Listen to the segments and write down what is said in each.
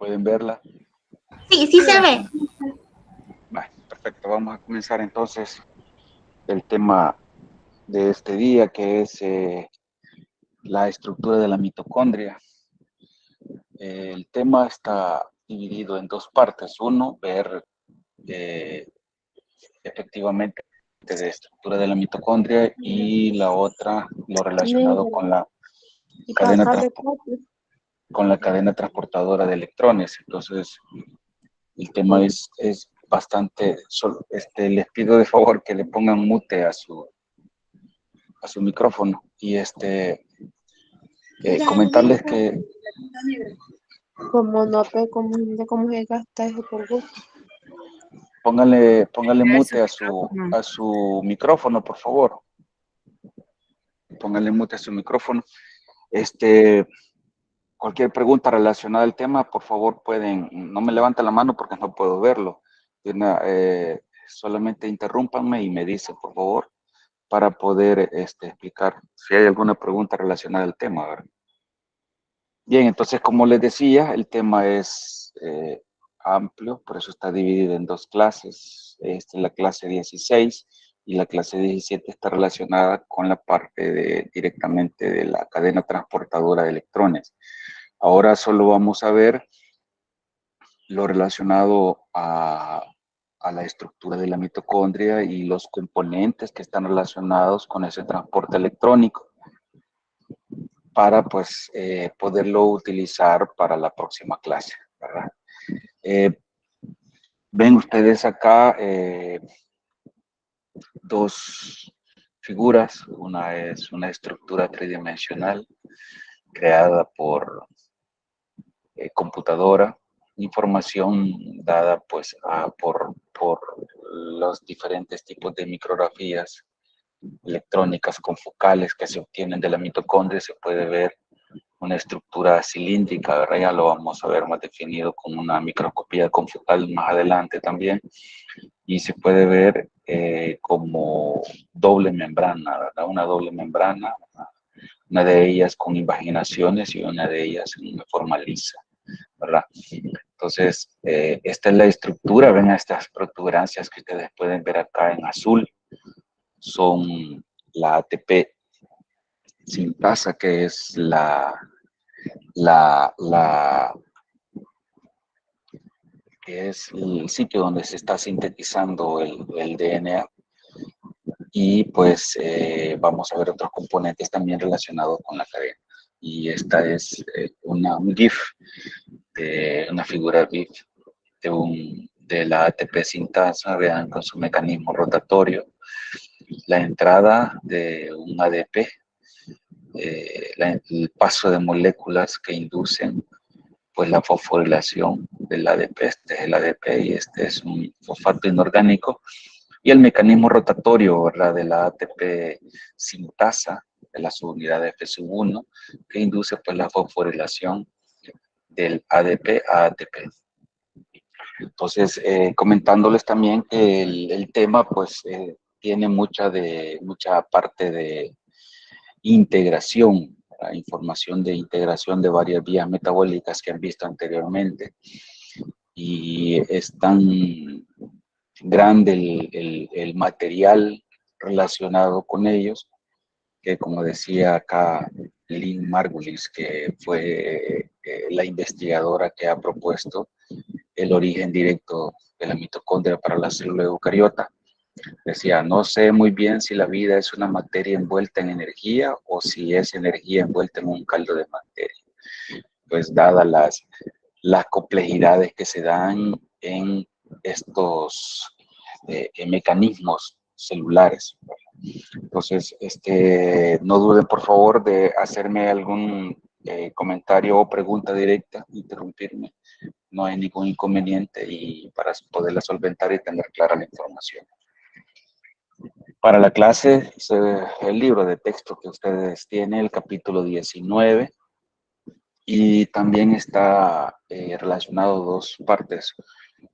¿Pueden verla? Sí, sí se ve. Vale, perfecto. Vamos a comenzar entonces el tema de este día, que es la estructura de la mitocondria. El tema está dividido en dos partes. Uno, ver efectivamente la estructura de la mitocondria, y la otra, lo relacionado con la cadena, transportadora de electrones. Entonces, el tema es bastante, les pido de favor que le pongan mute a su micrófono, y comentarles que Como no te cómo se gasta eso por gusto. póngale mute a su micrófono, por favor. Póngale mute a su micrófono. Cualquier pregunta relacionada al tema, por favor, no me levanten la mano porque no puedo verlo. Solamente interrúmpanme y me dicen, por favor, para poder explicar si hay alguna pregunta relacionada al tema, ¿verdad? Bien, entonces, como les decía, el tema es amplio, por eso está dividido en dos clases. Esta es la clase 16 y la clase 17 está relacionada con la parte directamente de la cadena transportadora de electrones. Ahora solo vamos a ver lo relacionado a la estructura de la mitocondria y los componentes que están relacionados con ese transporte electrónico, para pues poderlo utilizar para la próxima clase, ¿verdad? Ven ustedes acá dos figuras. Una es una estructura tridimensional creada por computadora, información dada pues por los diferentes tipos de micrografías electrónicas confocales que se obtienen de la mitocondria. Se puede ver una estructura cilíndrica, ¿verdad? Ya lo vamos a ver más definido con una microscopía confocal más adelante también, y se puede ver como doble membrana, ¿verdad? Una doble membrana, una de ellas con invaginaciones y una de ellas en una forma lisa, ¿verdad? Entonces, esta es la estructura. Ven estas protuberancias que ustedes pueden ver acá en azul, son la ATP sintasa, que es que es el sitio donde se está sintetizando el DNA. Y pues vamos a ver otros componentes también relacionados con la cadena. Y esta es un GIF, una figura GIF de la ATP sintasa. Vean con su mecanismo rotatorio, la entrada de un ADP, el paso de moléculas que inducen pues la fosforilación del ADP. Este es el ADP y este es un fosfato inorgánico, y el mecanismo rotatorio, ¿verdad?, de la ATP sintasa de la subunidad F1, que induce pues la fosforilación del ADP a ATP. Entonces, comentándoles también que el tema pues tiene mucha parte de integración, la información de integración de varias vías metabólicas que han visto anteriormente, y es tan grande el material relacionado con ellos que, como decía acá Lynn Margulis, que fue la investigadora que ha propuesto el origen directo de la mitocondria para la célula eucariota, decía: no sé muy bien si la vida es una materia envuelta en energía o si es energía envuelta en un caldo de materia. Pues dadas las complejidades que se dan en estos mecanismos celulares. Entonces, no duden por favor de hacerme algún comentario o pregunta directa, interrumpirme. No hay ningún inconveniente, y para poderla solventar y tener clara la información. Para la clase, el libro de texto que ustedes tienen, el capítulo 19, y también está relacionado dos partes.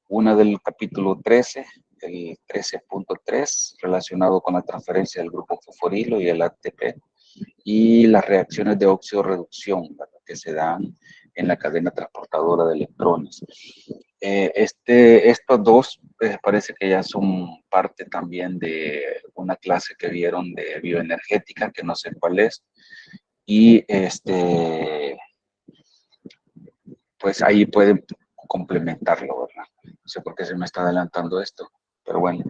Una del capítulo 13, el 13.3, relacionado con la transferencia del grupo fosforilo y el ATP, y las reacciones de óxido-reducción, ¿verdad?, que se dan en la cadena transportadora de electrones. Estos dos parece que ya son parte también de una clase que vieron de bioenergética, que no sé cuál es, y pues ahí pueden complementarlo, ¿verdad? No sé por qué se me está adelantando esto, pero bueno.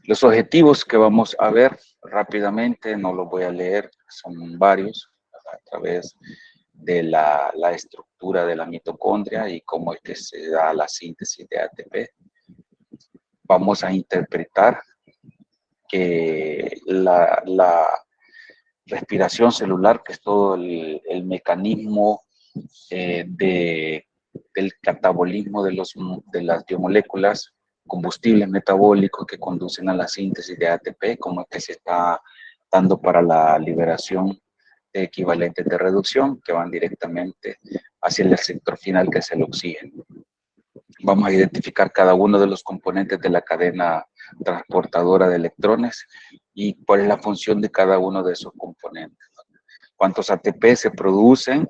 Los objetivos que vamos a ver rápidamente, no los voy a leer, son varios, a través de la estructura de la mitocondria y cómo es que se da la síntesis de ATP. Vamos a interpretar que la respiración celular, que es todo el mecanismo del catabolismo de las biomoléculas, combustibles metabólicos que conducen a la síntesis de ATP, como es que se está dando para la liberación de equivalentes de reducción que van directamente hacia el sector final, que es el oxígeno. Vamos a identificar cada uno de los componentes de la cadena transportadora de electrones y cuál es la función de cada uno de esos componentes. Cuántos ATP se producen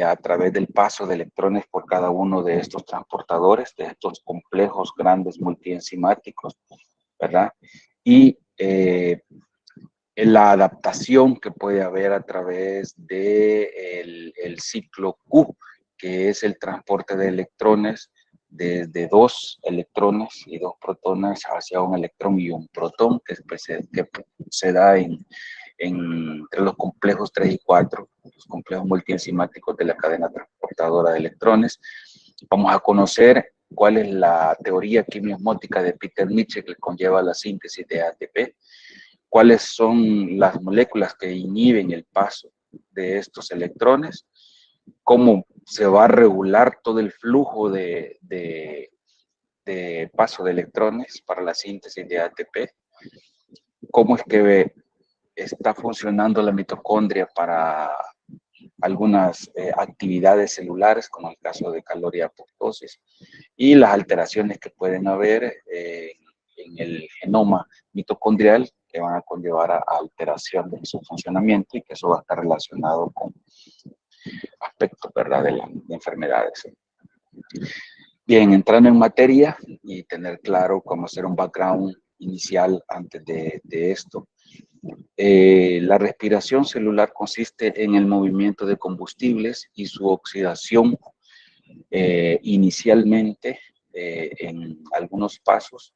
a través del paso de electrones por cada uno de estos transportadores, de estos complejos grandes multienzimáticos, ¿verdad? Y la adaptación que puede haber a través del ciclo Q, que es el transporte de electrones desde dos electrones y dos protones hacia un electrón y un protón, que se da entre los complejos 3 y 4, los complejos multienzimáticos de la cadena transportadora de electrones. Vamos a conocer cuál es la teoría quimiosmótica de Peter Mitchell que conlleva la síntesis de ATP, cuáles son las moléculas que inhiben el paso de estos electrones, cómo se va a regular todo el flujo de paso de electrones para la síntesis de ATP, cómo es que está funcionando la mitocondria para algunas actividades celulares, como el caso de calor y apoptosis, y las alteraciones que pueden haber en el genoma mitocondrial que van a conllevar a alteración de su funcionamiento y que eso va a estar relacionado con aspectos, ¿verdad?, de enfermedades. Bien, entrando en materia y tener claro cómo hacer un background inicial antes de esto. La respiración celular consiste en el movimiento de combustibles y su oxidación inicialmente en algunos pasos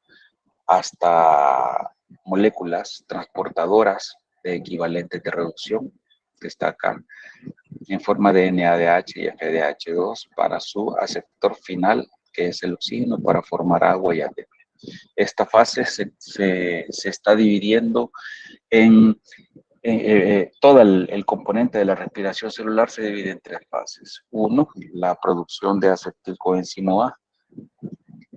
hasta moléculas transportadoras de equivalentes de reducción que está acá en forma de NADH y FDH2 para su aceptor final, que es el oxígeno, para formar agua y ATP. Esta fase se está dividiendo en todo el componente de la respiración celular se divide en tres fases. Uno, la producción de acetilcoenzimo A.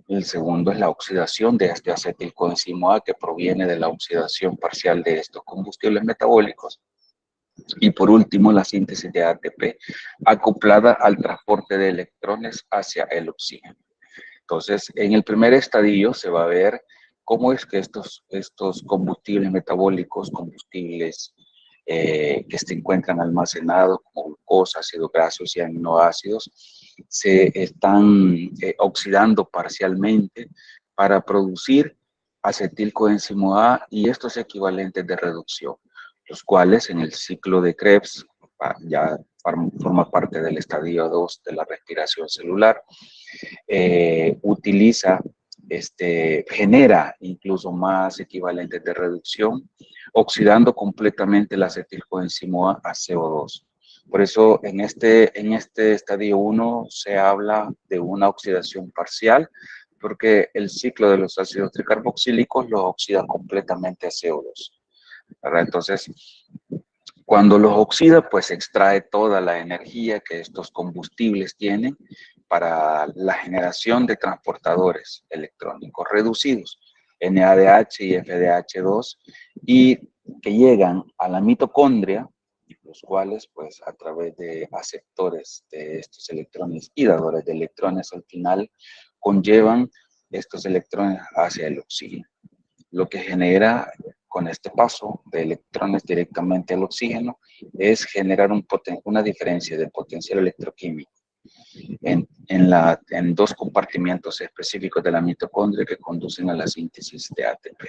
El segundo es la oxidación de este acetilcoenzimo A, que proviene de la oxidación parcial de estos combustibles metabólicos. Y por último, la síntesis de ATP acoplada al transporte de electrones hacia el oxígeno. Entonces, en el primer estadio se va a ver cómo es que estos combustibles metabólicos, combustibles que se encuentran almacenados como glucosa, ácidos grasos y aminoácidos, se están oxidando parcialmente para producir acetilcoenzimo A y estos equivalentes de reducción, los cuales en el ciclo de Krebs ya forma parte del estadio 2 de la respiración celular. Genera incluso más equivalentes de reducción, oxidando completamente el acetilcoenzimo A CO2. Por eso en este estadio 1 se habla de una oxidación parcial, porque el ciclo de los ácidos tricarboxílicos los oxida completamente a CO2. ¿Verdad? Entonces, cuando los oxida, pues se extrae toda la energía que estos combustibles tienen para la generación de transportadores electrónicos reducidos, NADH y FDH2, y que llegan a la mitocondria, los cuales, pues, a través de aceptores de estos electrones y dadores de electrones, al final conllevan estos electrones hacia el oxígeno, lo que genera con este paso de electrones directamente al oxígeno es generar una diferencia de potencial electroquímico en dos compartimientos específicos de la mitocondria que conducen a la síntesis de ATP,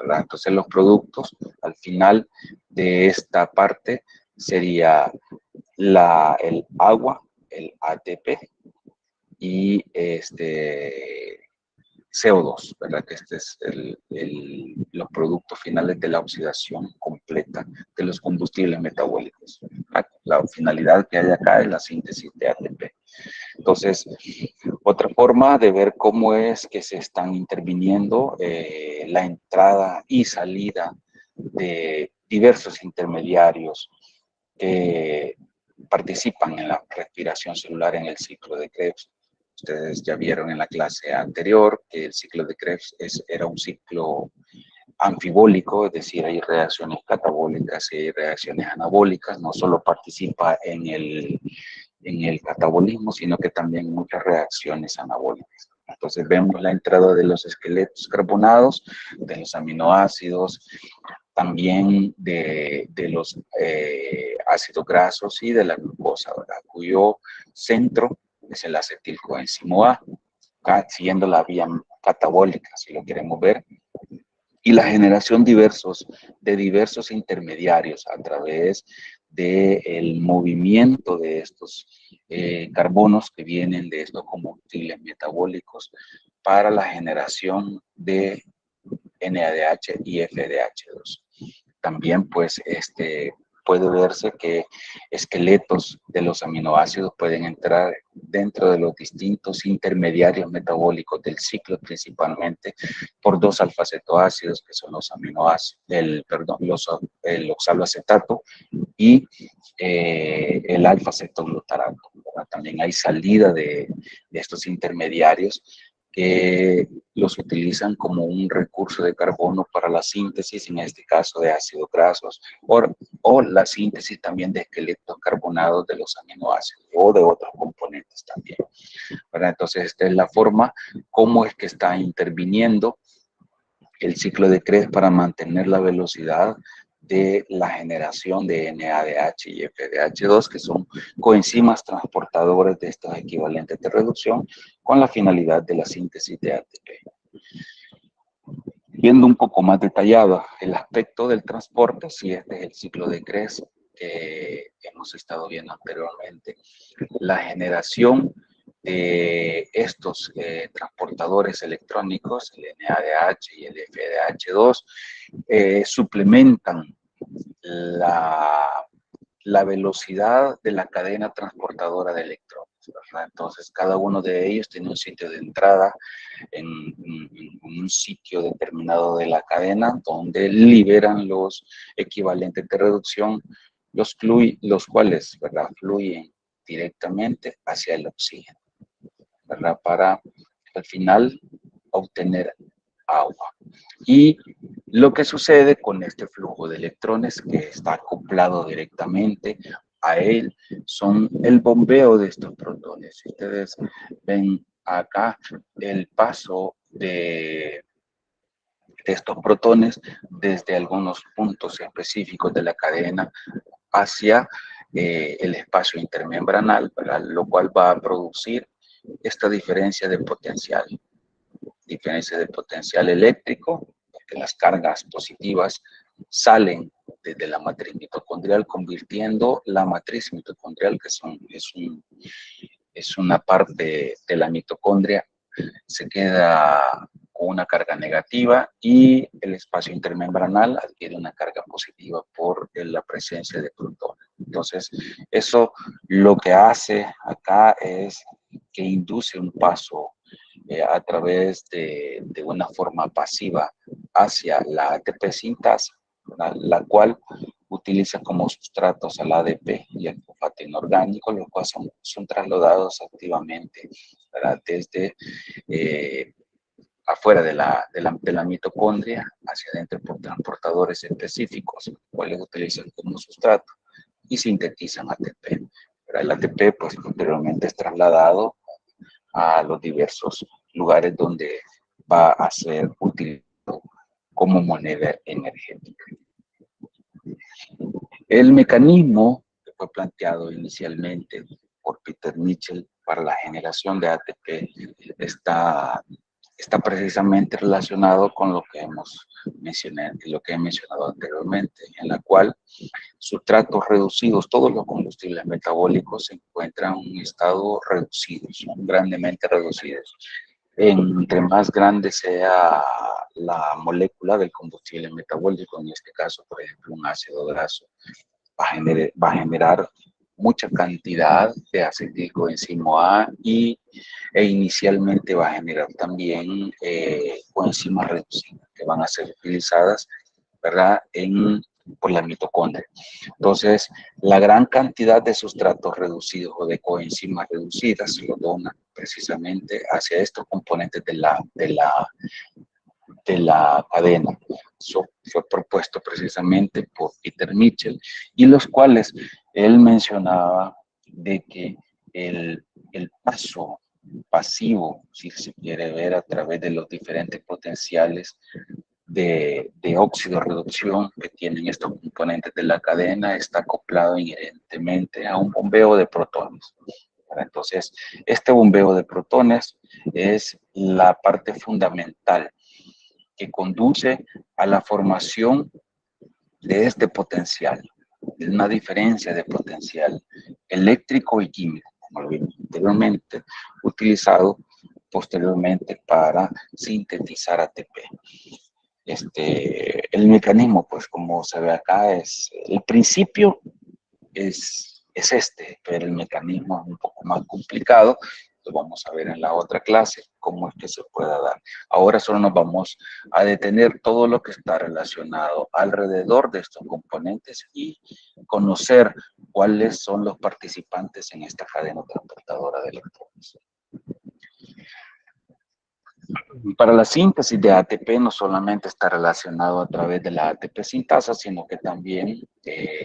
¿verdad? Entonces los productos al final de esta parte sería el agua, el ATP y CO2, ¿verdad? Que este es los productos finales de la oxidación completa de los combustibles metabólicos. La finalidad que hay acá es la síntesis de ATP. Entonces, otra forma de ver cómo es que se están interviniendo la entrada y salida de diversos intermediarios que participan en la respiración celular en el ciclo de Krebs. Ustedes ya vieron en la clase anterior que el ciclo de Krebs era un ciclo anfibólico, es decir, hay reacciones catabólicas y hay reacciones anabólicas, no solo participa en el catabolismo, sino que también muchas reacciones anabólicas. Entonces vemos la entrada de los esqueletos carbonados, de los aminoácidos, también de los ácidos grasos y de la glucosa, ¿verdad? Cuyo centro es el acetilcoenzimo A, siguiendo la vía catabólica, si lo queremos ver, y la generación de diversos intermediarios a través del movimiento de estos carbonos que vienen de estos combustibles metabólicos para la generación de NADH y FDH2. También, pues, puede verse que esqueletos de los aminoácidos pueden entrar dentro de los distintos intermediarios metabólicos del ciclo, principalmente por dos alfa-cetoácidos, que son los aminoácidos, el oxaloacetato y el alfa-cetoglutarato. También hay salida de estos intermediarios que los utilizan como un recurso de carbono para la síntesis, en este caso de ácidos grasos, o la síntesis también de esqueletos carbonados de los aminoácidos o de otros componentes también. ¿Verdad? Entonces, esta es la forma cómo es que está interviniendo el ciclo de Krebs para mantener la velocidad de la generación de NADH y FDH2, que son coenzimas transportadores de estos equivalentes de reducción con la finalidad de la síntesis de ATP. Viendo un poco más detallado el aspecto del transporte, si este es el ciclo de Krebs que hemos estado viendo anteriormente, la generación de estos transportadores electrónicos, el NADH y el FDH2, suplementan la velocidad de la cadena transportadora de electrones, ¿verdad? Entonces, cada uno de ellos tiene un sitio de entrada en un sitio determinado de la cadena donde liberan los equivalentes de reducción, los cuales, ¿verdad?, fluyen directamente hacia el oxígeno, ¿verdad?, para al final obtener agua. Y lo que sucede con este flujo de electrones que está acoplado directamente a él son el bombeo de estos protones. Si ustedes ven acá el paso de estos protones desde algunos puntos específicos de la cadena hacia el espacio intermembranal, ¿verdad?, lo cual va a producir esta diferencia de potencial eléctrico, porque las cargas positivas salen desde la matriz mitocondrial, convirtiendo la matriz mitocondrial, que es una parte de la mitocondria, se queda con una carga negativa y el espacio intermembranal adquiere una carga positiva por la presencia de protones. Entonces, eso lo que hace acá es que induce un paso a través de una forma pasiva hacia la ATP sintasa, la cual utiliza como sustratos al ADP y al fosfato inorgánico, los cuales son trasladados activamente, ¿verdad?, desde afuera de la mitocondria hacia adentro por transportadores específicos, los cuales utilizan como sustrato y sintetizan ATP. Pero el ATP, pues, posteriormente es trasladado a los diversos lugares donde va a ser utilizado como moneda energética. El mecanismo que fue planteado inicialmente por Peter Mitchell para la generación de ATP está precisamente relacionado con lo que he mencionado anteriormente, en la cual sustratos reducidos, todos los combustibles metabólicos se encuentran en un estado reducido, son grandemente reducidos. Entre más grande sea la molécula del combustible metabólico, en este caso, por ejemplo, un ácido graso, va a generar mucha cantidad de acetilcoenzimo A e inicialmente va a generar también coenzimas reducidas que van a ser utilizadas, ¿verdad?, por la mitocondria. Entonces, la gran cantidad de sustratos reducidos o de coenzimas reducidas se lo dona precisamente hacia estos componentes de la cadena. Eso fue propuesto precisamente por Peter Mitchell, y los cuales él mencionaba de que el paso pasivo, si se quiere ver a través de los diferentes potenciales de óxido reducción que tienen estos componentes de la cadena, está acoplado inherentemente a un bombeo de protones. Entonces, este bombeo de protones es la parte fundamental que conduce a la formación de este potencial, de una diferencia de potencial eléctrico y químico, como lo vimos anteriormente, utilizado posteriormente para sintetizar ATP. El mecanismo, pues como se ve acá, el principio es pero el mecanismo es un poco más complicado. Lo vamos a ver en la otra clase, cómo es que se pueda dar. Ahora solo nos vamos a detener todo lo que está relacionado alrededor de estos componentes y conocer cuáles son los participantes en esta cadena transportadora de electrones. Para la síntesis de ATP no solamente está relacionado a través de la ATP sintasa, sino que también,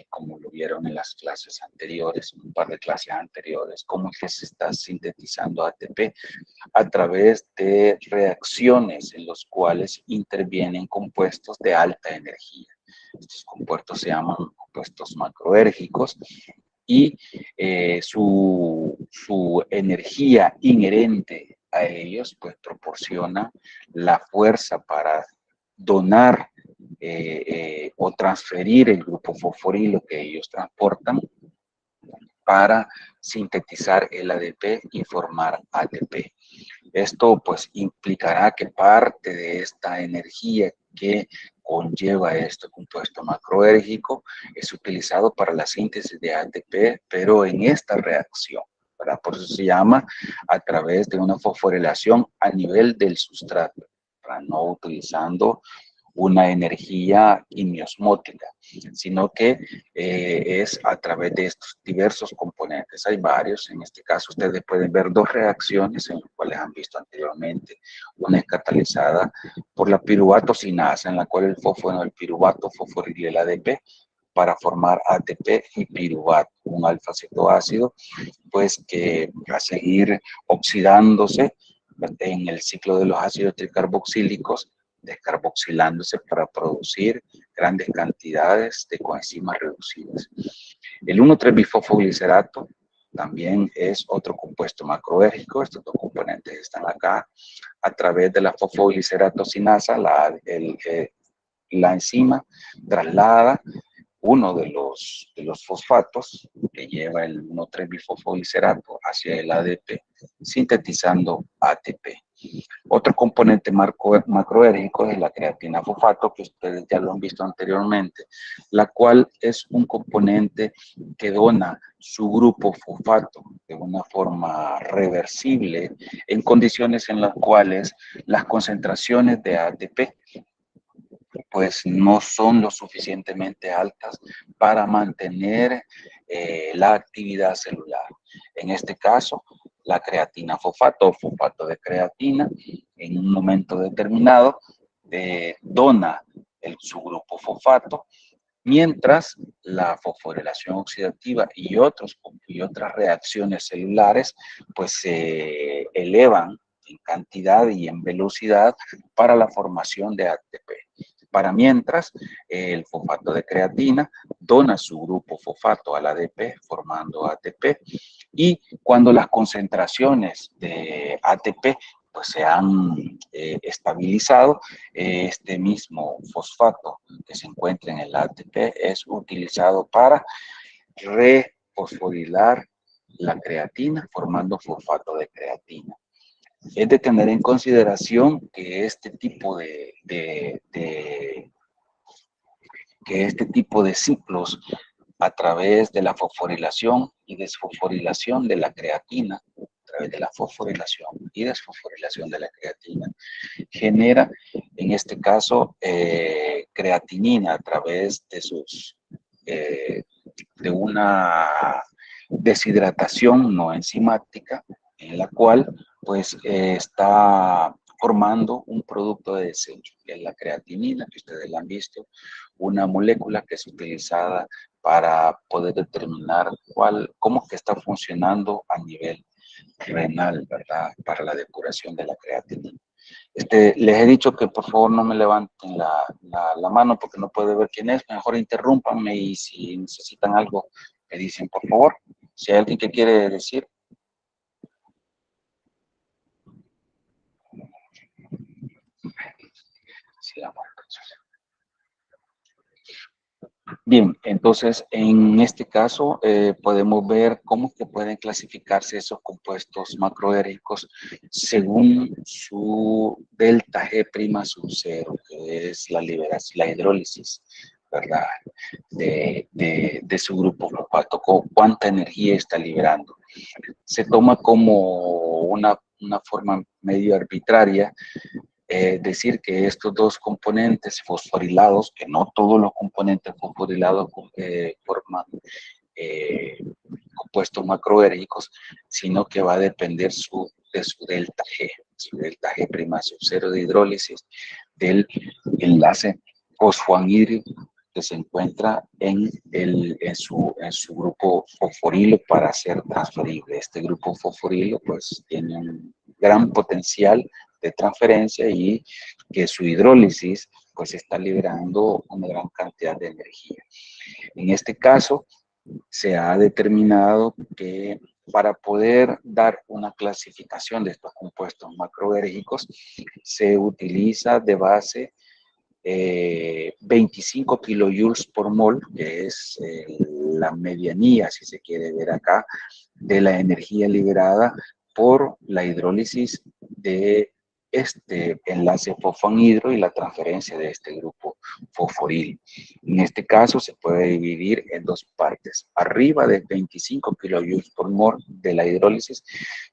como lo vieron en las clases anteriores, un par de clases anteriores, cómo es que se está sintetizando ATP a través de reacciones en los cuales intervienen compuestos de alta energía. Estos compuestos se llaman compuestos macroérgicos y su energía inherente a ellos, pues proporciona la fuerza para donar o transferir el grupo fosforilo que ellos transportan para sintetizar el ADP y formar ATP. Esto pues implicará que parte de esta energía que conlleva este compuesto macroérgico es utilizado para la síntesis de ATP, pero en esta reacción, ¿verdad? Por eso se llama a través de una fosforilación a nivel del sustrato, ¿verdad? No utilizando una energía quimiosmótica, sino que es a través de estos diversos componentes. Hay varios, en este caso ustedes pueden ver dos reacciones en las cuales han visto anteriormente. Una es catalizada por la piruvato sinasa, en la cual el fósforo, el piruvato fosforilía el ADP para formar ATP y piruvato, un alfa-cetoácido, pues que va a seguir oxidándose en el ciclo de los ácidos tricarboxílicos, descarboxilándose para producir grandes cantidades de coenzimas reducidas. El 1,3-bifosfoglicerato también es otro compuesto macroérgico. Estos dos componentes están acá. A través de la fosfoglicerato-sinasa, la enzima traslada uno de los fosfatos que lleva el 1,3-bifosfoglicerato hacia el ADP, sintetizando ATP. Otro componente macroérgico es la creatina fosfato, que ustedes ya lo han visto anteriormente, la cual es un componente que dona su grupo fosfato de una forma reversible en condiciones en las cuales las concentraciones de ATP pues no son lo suficientemente altas para mantener la actividad celular. En este caso, la creatina fosfato o fosfato de creatina, en un momento determinado, dona su grupo fosfato, mientras la fosforilación oxidativa y otras reacciones celulares pues se elevan en cantidad y en velocidad para la formación de ATP. Para mientras, el fosfato de creatina dona su grupo fosfato al ADP, formando ATP, y cuando las concentraciones de ATP pues se han estabilizado, este mismo fosfato que se encuentra en el ATP es utilizado para refosforilar la creatina, formando fosfato de creatina. Es de tener en consideración que este tipo de ciclos a través de la fosforilación y desfosforilación de la creatina, a través de la fosforilación y desfosforilación de la creatina, genera, en este caso, creatinina a través de una deshidratación no enzimática, en la cual pues está formando un producto de desecho, que es la creatinina, que ustedes la han visto, una molécula que es utilizada para poder determinar cómo que está funcionando a nivel renal, ¿verdad? Para la depuración de la creatinina. Les he dicho que por favor no me levanten la mano porque no puedo ver quién es. Mejor interrúmpanme y si necesitan algo me dicen por favor. Si hay alguien que quiere decir. Sí, amor. Bien, entonces en este caso podemos ver cómo que pueden clasificarse esos compuestos macroéricos según su delta G' sub 0, que es la liberación, la hidrólisis, ¿verdad? De su grupo fosfato, cuánta energía está liberando. Se toma como una forma medio arbitraria decir que estos dos componentes fosforilados, que no todos los componentes fosforilados forman compuestos macroéricos, sino que va a depender de su delta G, su delta G' sub 0 de hidrólisis del enlace fosfoanhídrico que se encuentra en su grupo fosforilo para ser transferible. Este grupo fosforilo pues tiene un gran potencial de transferencia y que su hidrólisis pues está liberando una gran cantidad de energía. En este caso se ha determinado que para poder dar una clasificación de estos compuestos macroérgicos se utiliza de base 25 kilojoules por mol, que es la medianía, si se quiere ver acá, de la energía liberada por la hidrólisis de este enlace fosfoanhidro y la transferencia de este grupo fosforil. En este caso se puede dividir en dos partes. Arriba de 25 kilojoules por mol de la hidrólisis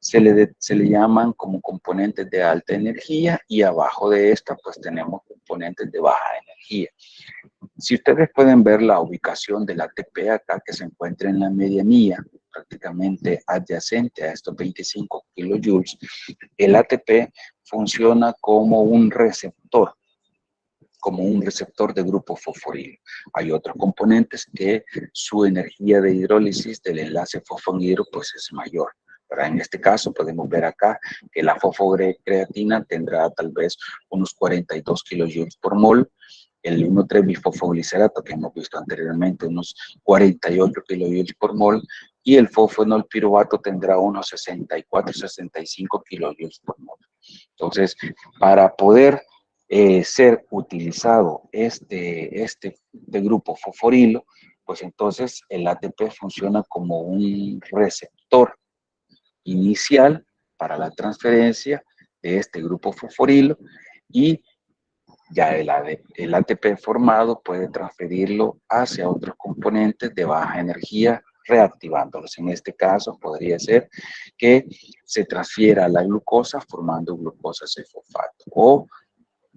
se le llaman como componentes de alta energía y abajo de esta pues tenemos componentes de baja energía. Si ustedes pueden ver la ubicación del ATP acá que se encuentra en la medianía, prácticamente adyacente a estos 25 kilojoules, el ATP funciona como un receptor de grupo fosforilo. Hay otros componentes que su energía de hidrólisis del enlace fosfoanhidro pues es mayor. Pero en este caso podemos ver acá que la fosfocreatina tendrá tal vez unos 42 kilojoules por mol, el 1,3-bifosfoglicerato que hemos visto anteriormente unos 48 kilojoules por mol y el fosfenol piruvato tendrá unos 64-65 kilojoules por mol. Entonces, para poder ser utilizado este grupo fosforilo, pues entonces el ATP funciona como un receptor inicial para la transferencia de este grupo fosforilo y ya el ATP formado puede transferirlo hacia otros componentes de baja energía reactivándolos. En este caso podría ser que se transfiera a la glucosa formando glucosa C-fosfato o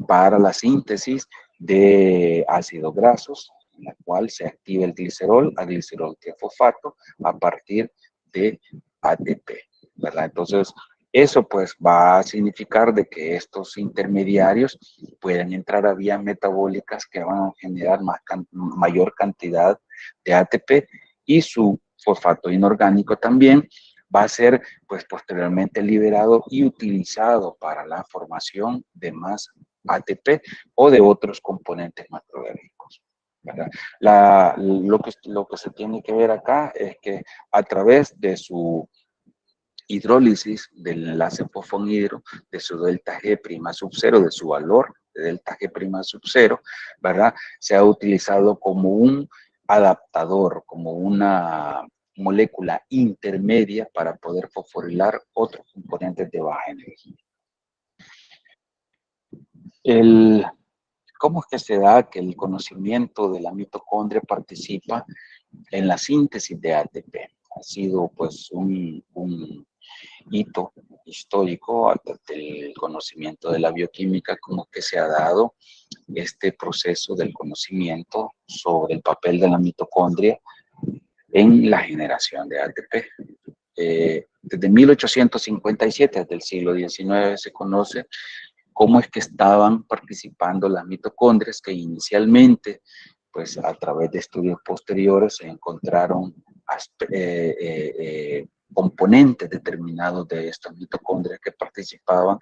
para la síntesis de ácidos grasos, en la cual se activa el glicerol a glicerol trifosfato a partir de ATP, ¿verdad? Entonces, eso pues va a significar de que estos intermediarios pueden entrar a vías metabólicas que van a generar mayor cantidad de ATP y su fosfato inorgánico también va a ser pues posteriormente liberado y utilizado para la formación de más ATP o de otros componentes macrobiológicos, ¿verdad? Lo que se tiene que ver acá es que a través de su hidrólisis del enlace fosfonhidro, de su delta G' sub 0, de su valor de delta G' sub 0, ¿verdad? Se ha utilizado como un adaptador, como una molécula intermedia para poder fosforilar otros componentes de baja energía. ¿Cómo es que se da que el conocimiento de la mitocondria participa en la síntesis de ATP? Ha sido pues un hito histórico del conocimiento de la bioquímica, como que se ha dado este proceso del conocimiento sobre el papel de la mitocondria en la generación de ATP. Desde 1857, desde el siglo XIX, se conoce cómo es que estaban participando las mitocondrias, que inicialmente, pues a través de estudios posteriores, se encontraron componentes determinados de estas mitocondrias que participaban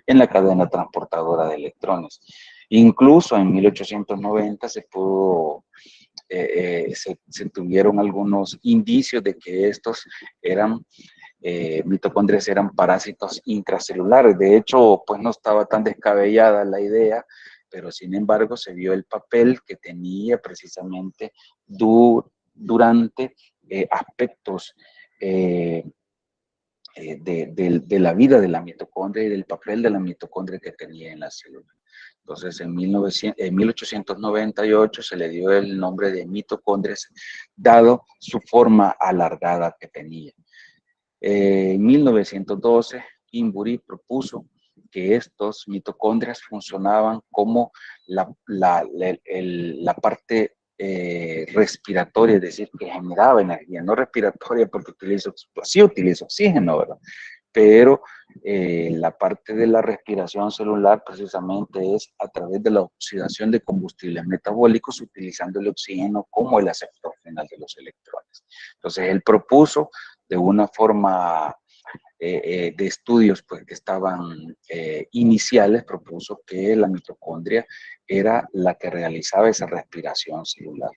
en la cadena transportadora de electrones. Incluso en 1890 se pudo, se tuvieron algunos indicios de que estos eran mitocondrias eran parásitos intracelulares. De hecho, pues no estaba tan descabellada la idea, pero sin embargo se vio el papel que tenía precisamente durante aspectos de la vida de la mitocondria y del papel de la mitocondria que tenía en la célula. Entonces, en 1898 se le dio el nombre de mitocondrias, dado su forma alargada que tenía. En 1912, Imbury propuso que estos mitocondrias funcionaban como la parte respiratoria, es decir, que generaba energía, no respiratoria porque sí utiliza oxígeno, ¿verdad? Pero la parte de la respiración celular precisamente es a través de la oxidación de combustibles metabólicos utilizando el oxígeno como el aceptor final de los electrones. Entonces él propuso de una forma de estudios pues, que estaban iniciales, propuso que la mitocondria era la que realizaba esa respiración celular.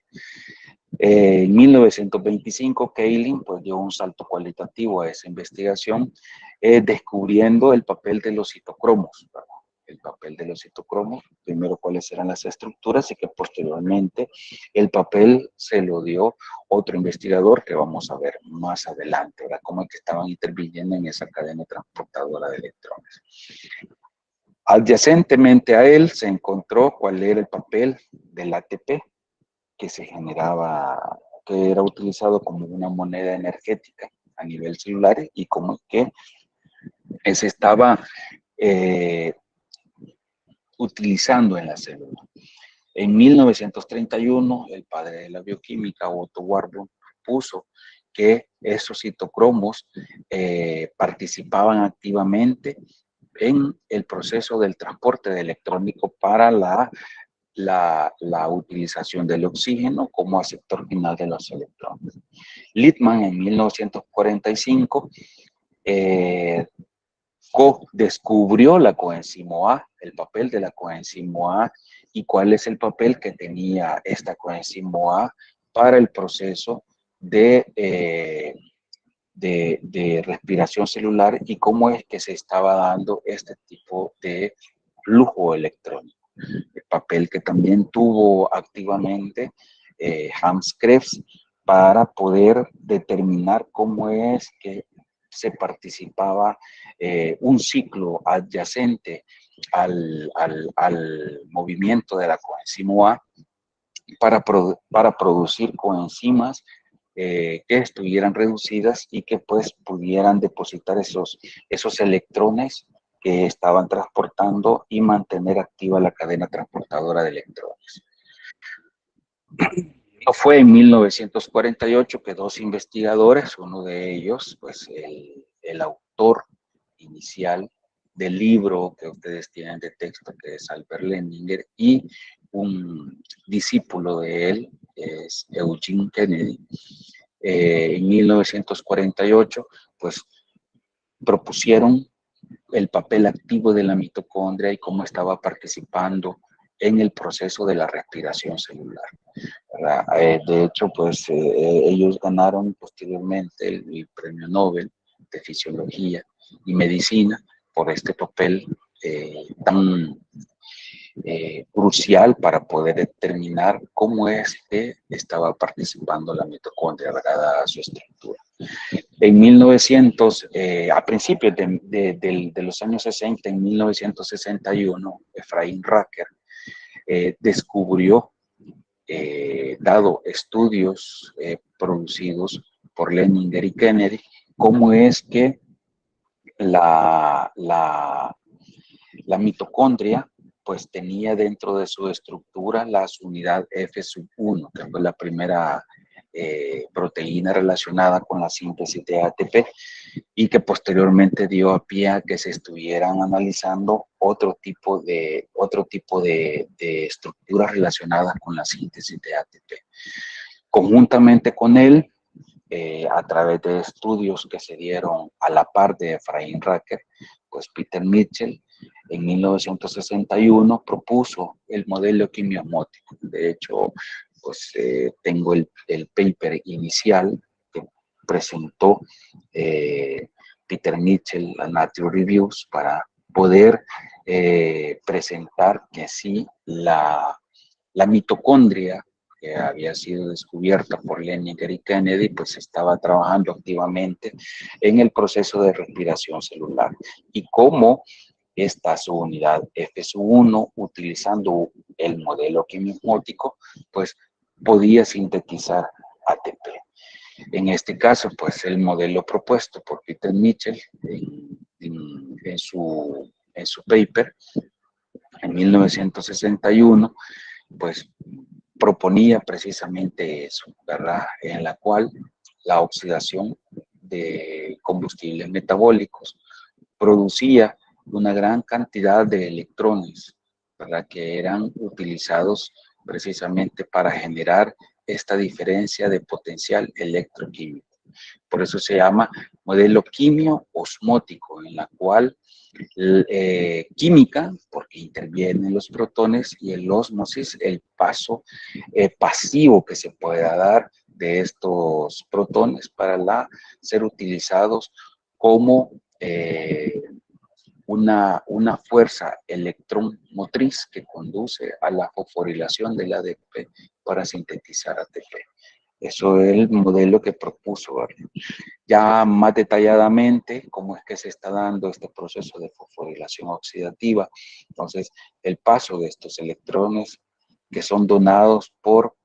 En 1925, Kaelin pues, dio un salto cualitativo a esa investigación, descubriendo el papel de los citocromos, ¿verdad? El papel de los citocromos, primero cuáles eran las estructuras y que posteriormente el papel se lo dio otro investigador que vamos a ver más adelante, ¿verdad? Cómo es que estaban interviniendo en esa cadena transportadora de electrones. Adyacentemente a él se encontró cuál era el papel del ATP que se generaba, que era utilizado como una moneda energética a nivel celular y como que se estaba utilizando en la célula. En 1931, el padre de la bioquímica, Otto Warburg, propuso que esos citocromos participaban activamente en el proceso del transporte de electrónico para la utilización del oxígeno como aceptor final de los electrones. Littmann en 1945 descubrió la coenzimo A, el papel de la coenzimo A y cuál es el papel que tenía esta coenzimo A para el proceso de respiración celular y cómo es que se estaba dando este tipo de flujo electrónico. El papel que también tuvo activamente Hans Krebs para poder determinar cómo es que se participaba un ciclo adyacente al movimiento de la coenzimo A para producir coenzimas que estuvieran reducidas y que pues pudieran depositar esos electrones que estaban transportando y mantener activa la cadena transportadora de electrones. No fue en 1948 que dos investigadores, uno de ellos, pues el autor inicial del libro que ustedes tienen de texto, que es Albert Lendinger, y un discípulo de él, que es Eugene Kennedy, en 1948, pues propusieron el papel activo de la mitocondria y cómo estaba participando en el proceso de la respiración celular. De hecho, pues ellos ganaron posteriormente el premio Nobel de Fisiología y Medicina por este papel tan crucial para poder determinar cómo es que estaba participando la mitocondria, dada su estructura. En 1900, a principios de los años 60, en 1961, Efraín Racker descubrió, dado estudios producidos por Leninger y Kennedy, cómo es que la mitocondria pues tenía dentro de su estructura la unidad F1, que fue la primera proteína relacionada con la síntesis de ATP y que posteriormente dio a pie a que se estuvieran analizando otro tipo de estructuras relacionadas con la síntesis de ATP. Conjuntamente con él, a través de estudios que se dieron a la par de Efraín Racker, pues Peter Mitchell en 1961 propuso el modelo quimiosmótico. De hecho, pues tengo el paper inicial que presentó Peter Mitchell a Nature Reviews para poder presentar que sí la mitocondria que había sido descubierta por Leninger y Kennedy, pues estaba trabajando activamente en el proceso de respiración celular. Y cómo esta subunidad F1, utilizando el modelo quimiosmótico, pues podía sintetizar ATP. En este caso, pues el modelo propuesto por Peter Mitchell en su paper, en 1961, pues proponía precisamente eso, ¿verdad? En la cual la oxidación de combustibles metabólicos producía una gran cantidad de electrones, ¿verdad? Que eran utilizados precisamente para generar esta diferencia de potencial electroquímico. Por eso se llama modelo quimio-osmótico, en la cual química, porque intervienen los protones, y el ósmosis, el paso pasivo que se pueda dar de estos protones para ser utilizados como una fuerza electrón motriz que conduce a la fosforilación del ADP para sintetizar ATP. Eso es el modelo que propuso, ¿verdad? Ya más detalladamente, cómo es que se está dando este proceso de fosforilación oxidativa. Entonces, el paso de estos electrones que son donados por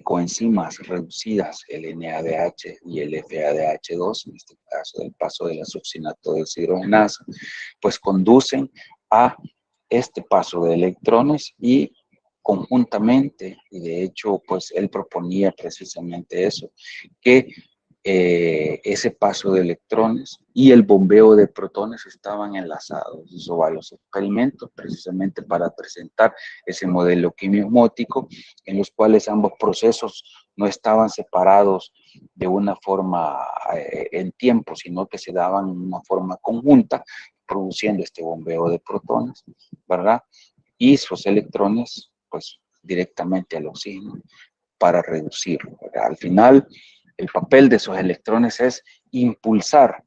coenzimas reducidas, el NADH y el FADH2, en este caso el paso de la succinato deshidrogenasa, pues conducen a este paso de electrones y conjuntamente, y de hecho, pues él proponía precisamente eso, que ese paso de electrones y el bombeo de protones estaban enlazados. Hizo varios experimentos precisamente para presentar ese modelo quimiosmótico en los cuales ambos procesos no estaban separados de una forma en tiempo, sino que se daban en una forma conjunta, produciendo este bombeo de protones, ¿verdad? Y esos electrones, pues, directamente al oxígeno para reducirlo, ¿verdad? Al final, el papel de esos electrones es impulsar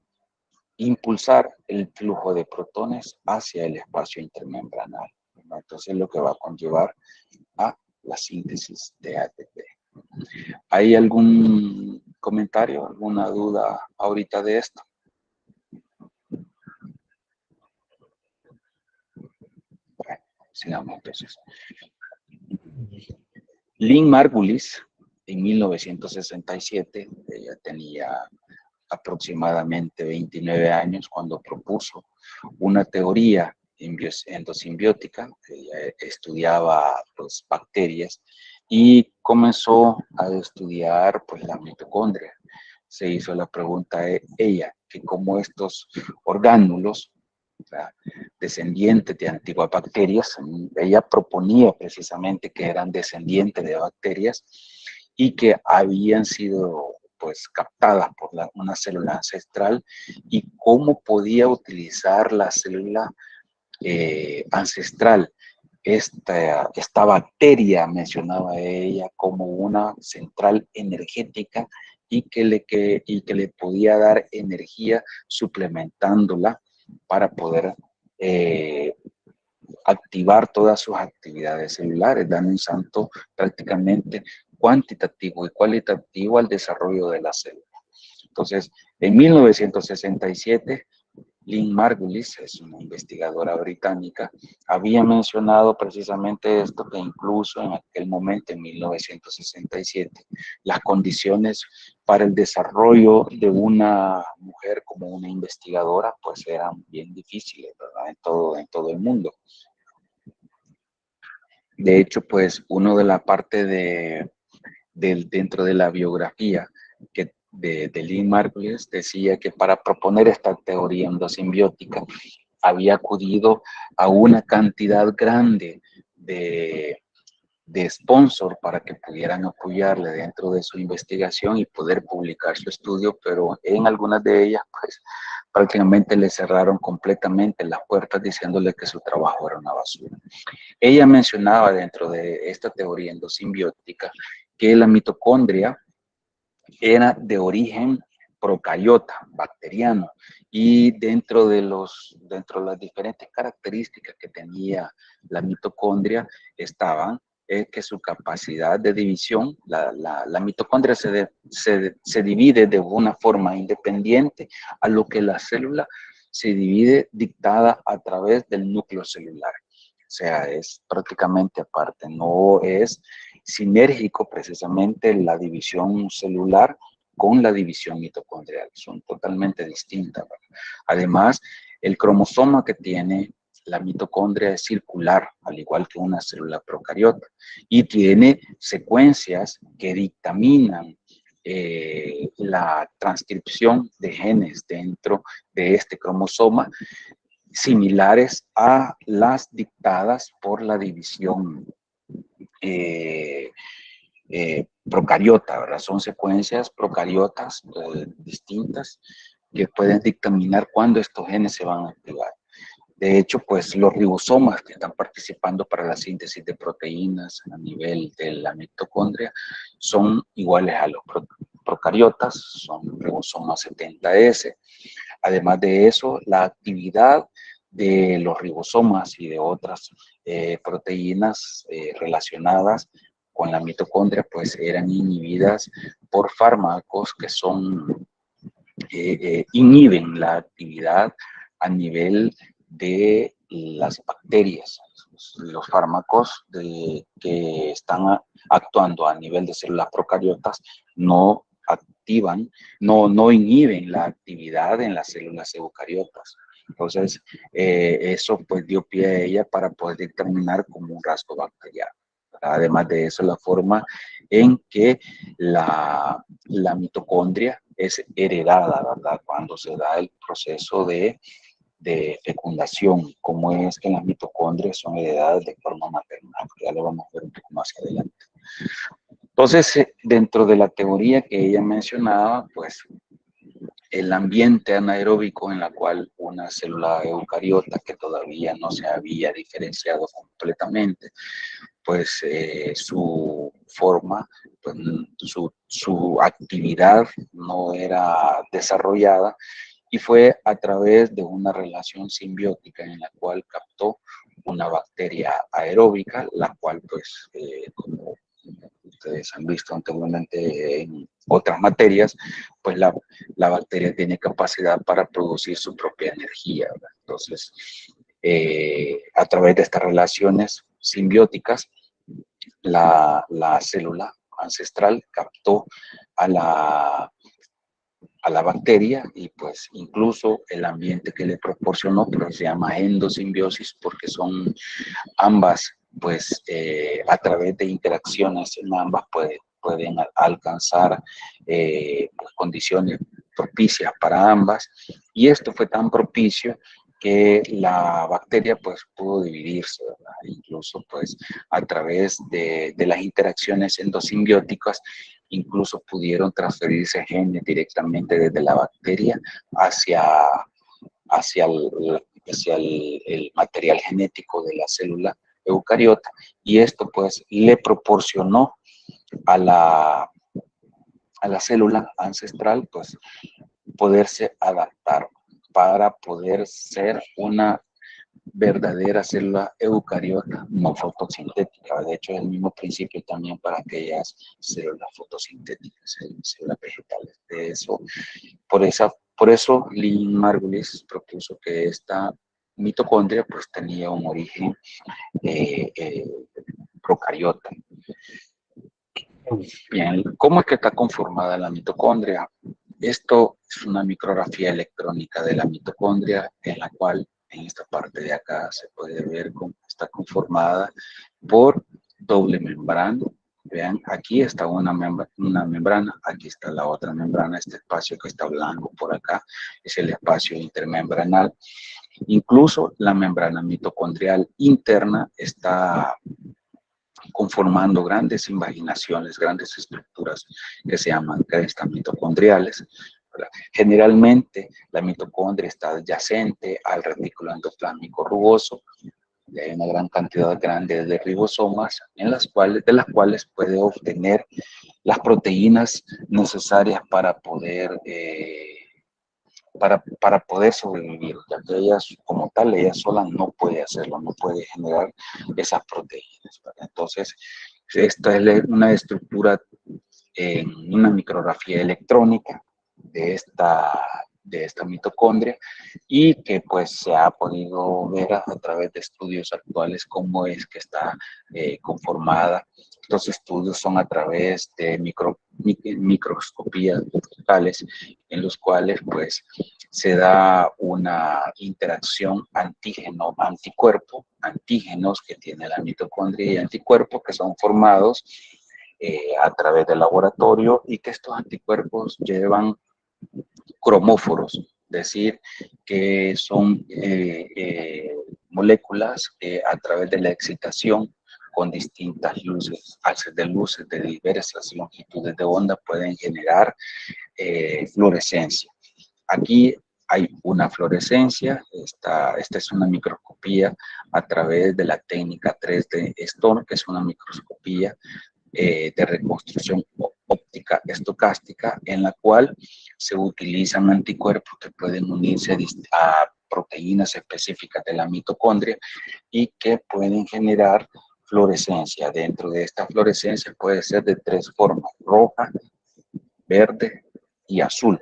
el flujo de protones hacia el espacio intermembranal, ¿verdad? Entonces, lo que va a conllevar a la síntesis de ATP. ¿Hay algún comentario, alguna duda ahorita de esto? Bueno, sigamos entonces. Lynn Margulis, en 1967, ella tenía aproximadamente 29 años cuando propuso una teoría endosimbiótica. Ella estudiaba pues, bacterias y comenzó a estudiar pues, la mitocondria. Se hizo la pregunta a ella, que cómo estos orgánulos, descendientes de antiguas bacterias, ella proponía precisamente que eran descendientes de bacterias y que habían sido pues captadas por una célula ancestral y cómo podía utilizar la célula ancestral. Esta bacteria, mencionaba ella, como una central energética y que le podía dar energía suplementándola para poder activar todas sus actividades celulares, dando un salto prácticamente cuantitativo y cualitativo al desarrollo de la célula. Entonces, en 1967, Lynn Margulis, es una investigadora británica, había mencionado precisamente esto, que incluso en aquel momento, en 1967, las condiciones para el desarrollo de una mujer como una investigadora, pues eran bien difíciles, ¿verdad? En todo el mundo. De hecho, pues uno de la parte dentro de la biografía de Lynn Margulis decía que para proponer esta teoría endosimbiótica había acudido a una cantidad grande de sponsor para que pudieran apoyarle dentro de su investigación y poder publicar su estudio, pero en algunas de ellas pues prácticamente le cerraron completamente las puertas diciéndole que su trabajo era una basura. Ella mencionaba dentro de esta teoría endosimbiótica que la mitocondria era de origen procariota, bacteriano, y dentro de las diferentes características que tenía la mitocondria estaban que su capacidad de división, la mitocondria se divide de una forma independiente a lo que la célula se divide dictada a través del núcleo celular. O sea, es prácticamente aparte, no es sinérgico precisamente la división celular con la división mitocondrial, son totalmente distintas, ¿verdad? Además, el cromosoma que tiene la mitocondria es circular, al igual que una célula procariota, y tiene secuencias que dictaminan la transcripción de genes dentro de este cromosoma, similares a las dictadas por la división procariota, ¿verdad? Son secuencias procariotas distintas que pueden dictaminar cuándo estos genes se van a activar. De hecho, pues los ribosomas que están participando para la síntesis de proteínas a nivel de la mitocondria son iguales a los procariotas, son ribosomas 70S. Además de eso, la actividad de los ribosomas y de otras proteínas relacionadas con la mitocondria, pues eran inhibidas por fármacos que inhiben la actividad a nivel de las bacterias. Los fármacos que están actuando a nivel de células procariotas no activan, no inhiben la actividad en las células eucariotas. Entonces, eso pues dio pie a ella para poder determinar como un rasgo bacteriano. Además de eso, la forma en que la mitocondria es heredada, ¿verdad? Cuando se da el proceso de fecundación, cómo es que las mitocondrias son heredadas de forma maternal, ya lo vamos a ver un poco más adelante. Entonces, dentro de la teoría que ella mencionaba, pues el ambiente anaeróbico en la cual una célula eucariota que todavía no se había diferenciado completamente, pues su forma, pues, su actividad no era desarrollada y fue a través de una relación simbiótica en la cual captó una bacteria aeróbica, la cual pues como ustedes han visto anteriormente en otras materias, pues la bacteria tiene capacidad para producir su propia energía, ¿verdad? Entonces, a través de estas relaciones simbióticas, la célula ancestral captó a la bacteria y pues incluso el ambiente que le proporcionó, pero se llama endosimbiosis porque son ambas, pues a través de interacciones en ambas pueden alcanzar pues, condiciones propicias para ambas, y esto fue tan propicio que la bacteria pues pudo dividirse, ¿verdad? Incluso pues a través de las interacciones endosimbióticas incluso pudieron transferirse genes directamente desde la bacteria hacia, el material genético de la célula eucariota, y esto pues le proporcionó a la célula ancestral pues poderse adaptar para poder ser una verdadera célula eucariota no fotosintética. De hecho, es el mismo principio también para aquellas células fotosintéticas, células vegetales. De eso, por eso Lynn Margulis propuso que esta mitocondria pues tenía un origen procariota. Bien, ¿cómo es que está conformada la mitocondria? Esto es una micrografía electrónica de la mitocondria, en la cual en esta parte de acá se puede ver cómo está conformada por doble membrana. Vean, aquí está una membrana, aquí está la otra membrana. Este espacio que está blanco por acá es el espacio intermembranal. Incluso la membrana mitocondrial interna está conformando grandes invaginaciones, grandes estructuras que se llaman crestas mitocondriales. Generalmente la mitocondria está adyacente al retículo endoplásmico rugoso, y hay una gran cantidad grande de ribosomas de las cuales puede obtener las proteínas necesarias para poder sobrevivir, ya que ellas como tal, ella sola no puede hacerlo, no puede generar esas proteínas, ¿verdad? Entonces, esta es una estructura en una micrografía electrónica de esta mitocondria, y que pues se ha podido ver a través de estudios actuales cómo es que está conformada. Estos estudios son a través de microscopías focales, en los cuales pues se da una interacción antígeno-anticuerpo, antígenos que tiene la mitocondria y anticuerpos que son formados a través del laboratorio, y que estos anticuerpos llevan cromóforos, es decir, que son moléculas que a través de la excitación con distintas luces, haces de luces de diversas longitudes de onda, pueden generar fluorescencia. Aquí hay una fluorescencia, esta es una microscopía a través de la técnica 3D Stone, que es una microscopía de reconstrucción óptica estocástica, en la cual se utilizan anticuerpos que pueden unirse a proteínas específicas de la mitocondria y que pueden generar fluorescencia. Dentro de esta fluorescencia puede ser de tres formas: roja, verde y azul.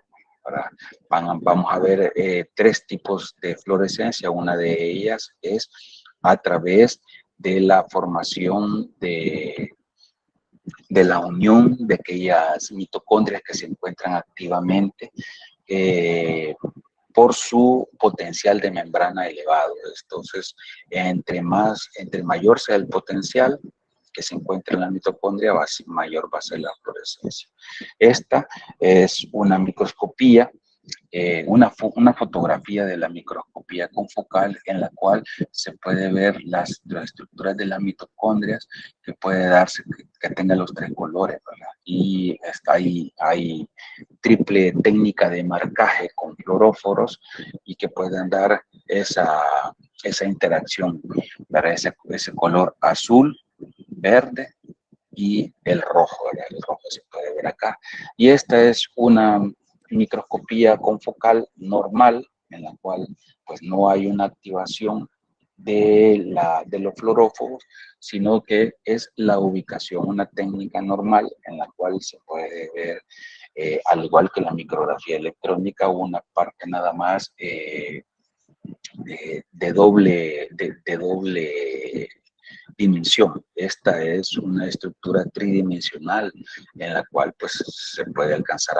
Vamos a ver tres tipos de fluorescencia. Una de ellas es a través de la formación de la unión de aquellas mitocondrias que se encuentran activamente por su potencial de membrana elevado. Entonces, entre mayor sea el potencial que se encuentra en la mitocondria, mayor va a ser la fluorescencia. Esta es una microscopía, una fotografía de la microscopía confocal, en la cual se puede ver las estructuras de las mitocondrias, que puede darse que tenga los tres colores, ¿verdad? Y hay triple técnica de marcaje con fluoróforos, y que pueden dar esa interacción, para ese color azul, verde y el rojo, ¿verdad? El rojo se puede ver acá. Y esta es una microscopía confocal normal, en la cual pues no hay una activación de los fluoróforos, sino que es la ubicación, una técnica normal en la cual se puede ver, al igual que la micrografía electrónica, una parte nada más de doble dimensión. Esta es una estructura tridimensional, en la cual pues se puede alcanzar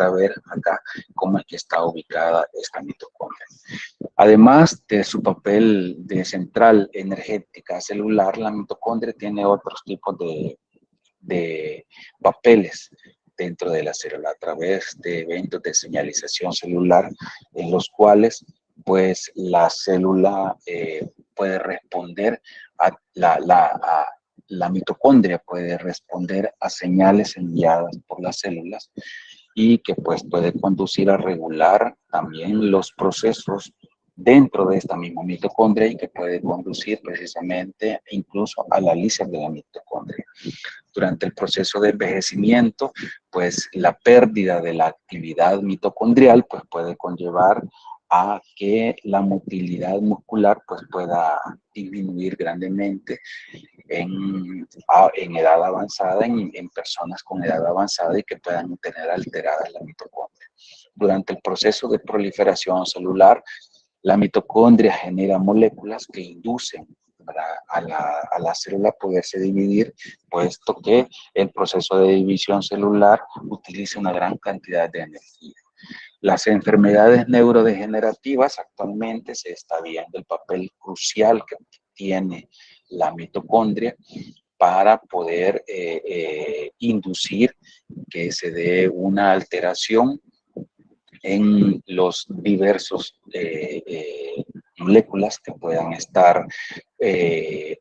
a ver acá cómo es que está ubicada esta mitocondria. Además de su papel de central energética celular, la mitocondria tiene otros tipos de papeles dentro de la célula, a través de eventos de señalización celular, en los cuales pues la célula puede responder la mitocondria puede responder a señales enviadas por las células y que pues puede conducir a regular también los procesos dentro de esta misma mitocondria y que puede conducir precisamente incluso a la lisis de la mitocondria. Durante el proceso de envejecimiento, pues la pérdida de la actividad mitocondrial pues puede conllevar a que la motilidad muscular pues pueda disminuir grandemente en edad avanzada, en personas con edad avanzada y que puedan tener alterada la mitocondria. Durante el proceso de proliferación celular, la mitocondria genera moléculas que inducen a la célula poderse dividir, puesto que el proceso de división celular utiliza una gran cantidad de energía. Las enfermedades neurodegenerativas actualmente se está viendo el papel crucial que tiene la mitocondria para poder inducir que se dé una alteración en los diversos moléculas que puedan estar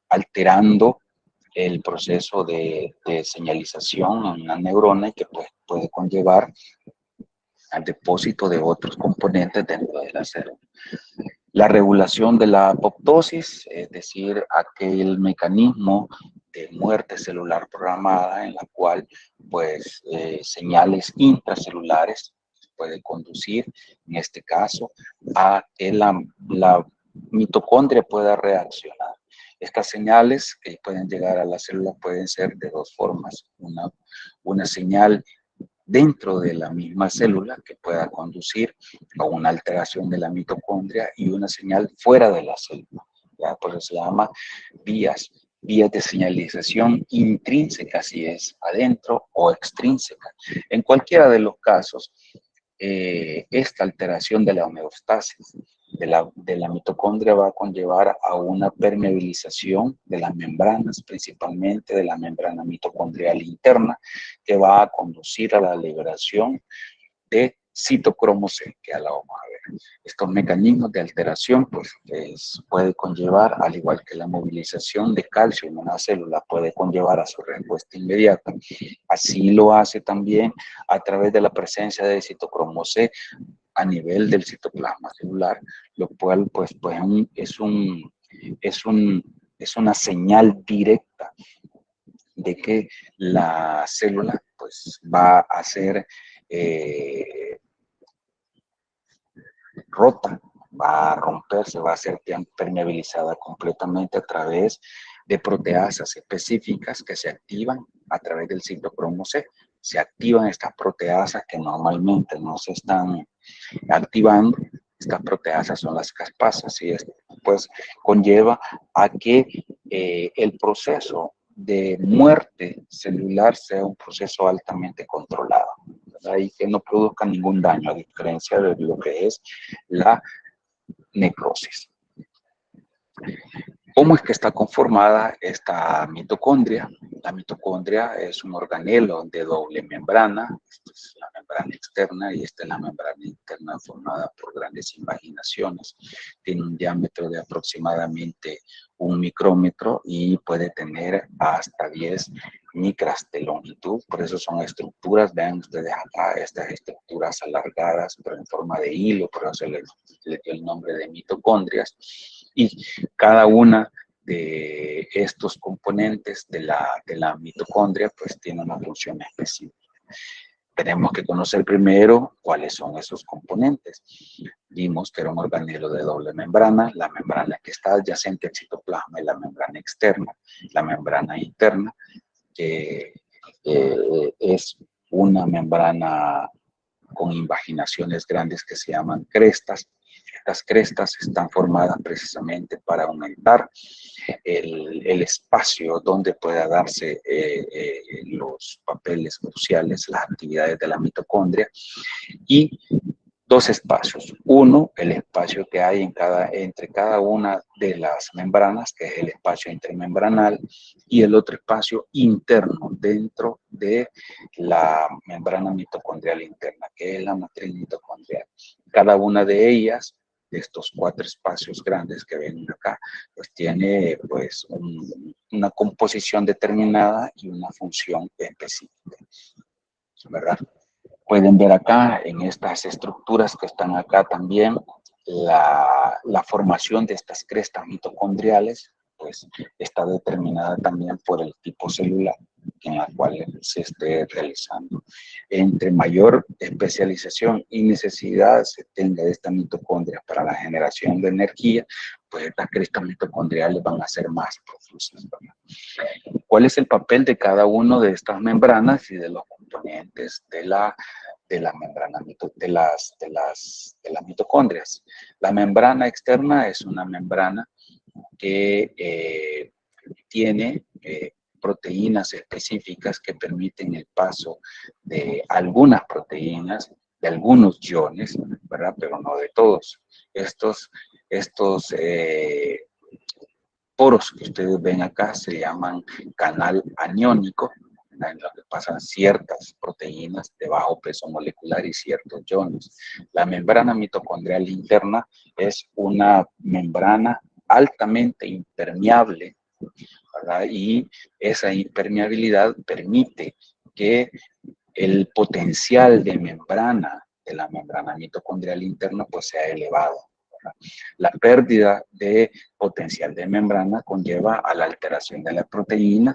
alterando el proceso de señalización en una neurona y que pues, puede conllevar al depósito de otros componentes dentro de la célula. La regulación de la apoptosis, es decir, aquel mecanismo de muerte celular programada en la cual pues señales intracelulares puede conducir, en este caso, a que la mitocondria pueda reaccionar. Estas señales que pueden llegar a la célula pueden ser de dos formas. Una señal dentro de la misma célula que pueda conducir a una alteración de la mitocondria y una señal fuera de la célula. ¿Ya? Por eso se llama vías de señalización intrínseca, si es adentro o extrínseca. En cualquiera de los casos, esta alteración de la homeostasis de la mitocondria va a conllevar a una permeabilización de las membranas, principalmente de la membrana mitocondrial interna, que va a conducir a la liberación de citocromo C, que ya la vamos a ver. Estos mecanismos de alteración pues, puede conllevar, al igual que la movilización de calcio en una célula, puede conllevar a su respuesta inmediata. Así lo hace también a través de la presencia de citocromo C a nivel del citoplasma celular, lo cual pues es una señal directa de que la célula pues va a ser rota, va a romperse, va a ser permeabilizada completamente a través de proteasas específicas que se activan a través del citocromo C. Se activan estas proteasas que normalmente no se están activando. Estas proteasas son las caspasas y esto pues conlleva a que el proceso de muerte celular sea un proceso altamente controlado, ¿verdad? Y que no produzca ningún daño, a diferencia de lo que es la necrosis. ¿Cómo es que está conformada esta mitocondria? La mitocondria es un organelo de doble membrana. Esta es la membrana externa y esta es la membrana interna formada por grandes invaginaciones. Tiene un diámetro de aproximadamente 1 micrómetro y puede tener hasta 10 micras de longitud. Por eso son estructuras, vean ustedes acá, estas estructuras alargadas, pero en forma de hilo, por eso se les dio el nombre de mitocondrias. Y cada una de estos componentes de la mitocondria pues tiene una función específica. Tenemos que conocer primero cuáles son esos componentes. Vimos que era un organelo de doble membrana, la membrana que está adyacente al citoplasma y la membrana externa, la membrana interna, que es una membrana con invaginaciones grandes que se llaman crestas. Estas crestas están formadas precisamente para aumentar el espacio donde pueda darse los papeles cruciales, las actividades de la mitocondria, y dos espacios. Uno, el espacio que hay entre cada una de las membranas, que es el espacio intermembranal, y el otro espacio interno dentro de la membrana mitocondrial interna, que es la matriz mitocondrial. Cada una de ellas de estos 4 espacios grandes que ven acá, pues tiene pues una composición determinada y una función específica, ¿verdad? Pueden ver acá en estas estructuras que están acá también la formación de estas crestas mitocondriales, pues está determinada también por el tipo celular en la cual se esté realizando. Entre mayor especialización y necesidad se tenga de esta mitocondria para la generación de energía, pues estas crestas mitocondriales van a ser más profusas, ¿verdad? ¿Cuál es el papel de cada una de estas membranas y de los componentes de la membrana, de las mitocondrias? La membrana externa es una membrana que tiene proteínas específicas que permiten el paso de algunas proteínas, de algunos iones, ¿verdad? Pero no de todos. Estos poros que ustedes ven acá se llaman canal aniónico, en lo que pasan ciertas proteínas de bajo peso molecular y ciertos iones. La membrana mitocondrial interna es una membrana altamente impermeable, ¿verdad? Y esa impermeabilidad permite que el potencial de membrana de la membrana mitocondrial interna pues sea elevado. La pérdida de potencial de membrana conlleva a la alteración de la proteína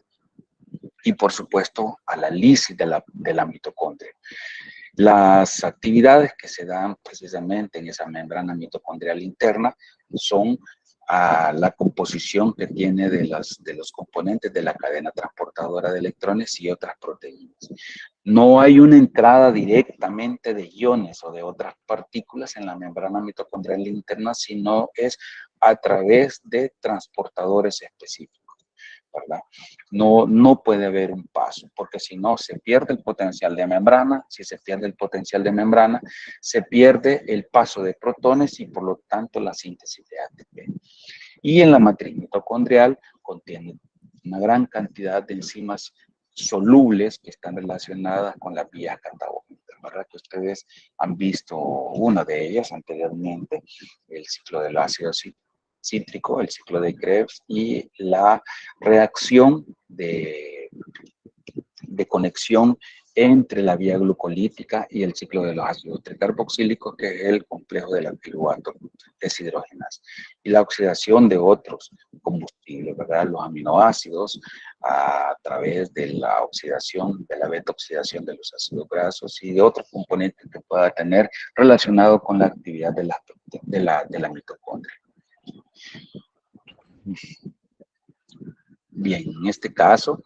y, por supuesto, a la lisis de la mitocondria. Las actividades que se dan precisamente en esa membrana mitocondrial interna son a la composición que tiene de los componentes de la cadena transportadora de electrones y otras proteínas. No hay una entrada directamente de iones o de otras partículas en la membrana mitocondrial interna, sino es a través de transportadores específicos, ¿verdad? No puede haber un paso, porque si no se pierde el potencial de membrana. Si se pierde el potencial de membrana, se pierde el paso de protones y por lo tanto la síntesis de ATP. Y en la matriz mitocondrial contiene una gran cantidad de enzimas solubles que están relacionadas con las vías catabólicas, ¿verdad? Que ustedes han visto una de ellas anteriormente, el ciclo del ácido cítrico, el ciclo de Krebs y la reacción de conexión entre la vía glucolítica y el ciclo de los ácidos tricarboxílicos, que es el complejo del piruvato deshidrogenasa, y la oxidación de otros combustibles, ¿verdad? Los aminoácidos a través de la oxidación, de la beta-oxidación de los ácidos grasos y de otros componentes que pueda tener relacionado con la actividad de la mitocondria. Bien, en este caso,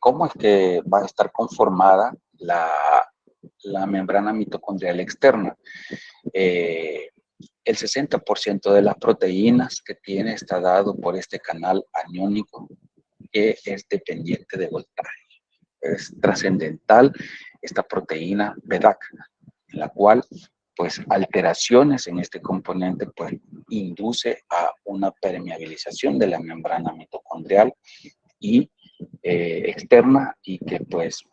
¿cómo es que va a estar conformada la membrana mitocondrial externa? El 60% de las proteínas que tiene está dado por este canal aniónico que es dependiente de voltaje. Es trascendental esta proteína BDAC, en la cual pues alteraciones en este componente pues induce a una permeabilización de la membrana mitocondrial y externa, y que pues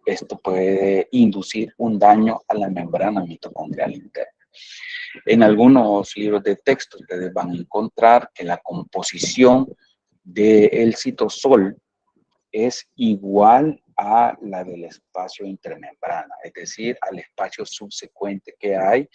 esto puede inducir un daño a la membrana mitocondrial interna. En algunos libros de texto ustedes van a encontrar que la composición del citosol es igual a la del espacio intermembrana, es decir, al espacio subsecuente que hay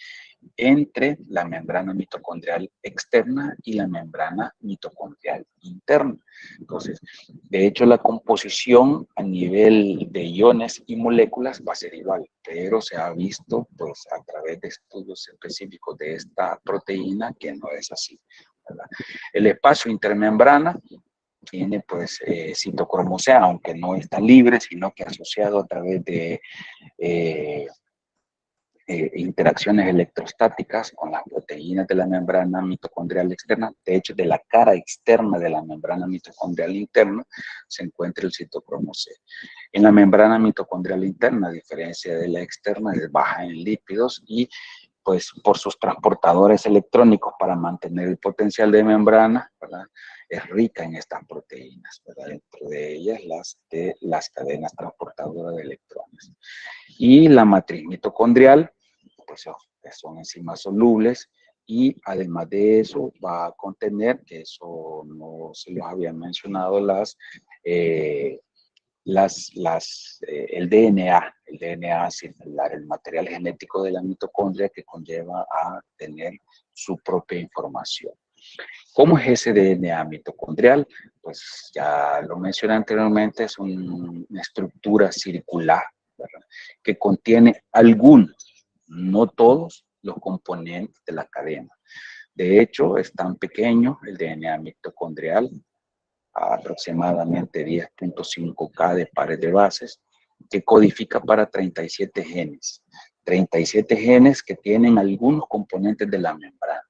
entre la membrana mitocondrial externa y la membrana mitocondrial interna. Entonces, de hecho, la composición a nivel de iones y moléculas va a ser igual, pero se ha visto pues a través de estudios específicos de esta proteína que no es así, ¿verdad? El espacio intermembrana tiene pues citocromo C, aunque no está libre, sino que asociado a través de interacciones electrostáticas con las proteínas de la membrana mitocondrial externa. De hecho, de la cara externa de la membrana mitocondrial interna se encuentra el citocromo C. En la membrana mitocondrial interna, a diferencia de la externa, es baja en lípidos y pues por sus transportadores electrónicos para mantener el potencial de membrana, ¿verdad? Es rica en estas proteínas, ¿verdad? Dentro de ellas las cadenas transportadoras de electrones. Y la matriz mitocondrial, pues que son enzimas solubles, y además de eso va a contener, que eso no se los había mencionado, el DNA circular, el material genético de la mitocondria que conlleva a tener su propia información. ¿Cómo es ese DNA mitocondrial? Pues ya lo mencioné anteriormente, es una estructura circular, ¿verdad?, que contiene algunos, no todos, los componentes de la cadena. De hecho, es tan pequeño el DNA mitocondrial, aproximadamente 10.5K de pares de bases, que codifica para 37 genes. 37 genes que tienen algunos componentes de la membrana.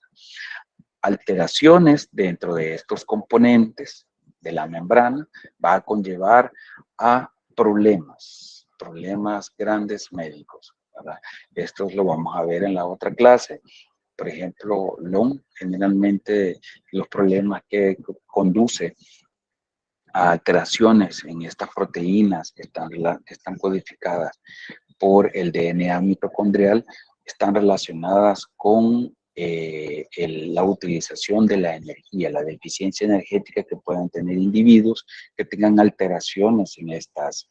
Alteraciones dentro de estos componentes de la membrana va a conllevar a problemas grandes médicos, ¿verdad? Esto lo vamos a ver en la otra clase. Por ejemplo, generalmente los problemas que conduce a alteraciones en estas proteínas que están codificadas por el DNA mitocondrial están relacionadas con la utilización de la energía, la deficiencia energética que puedan tener individuos que tengan alteraciones en estas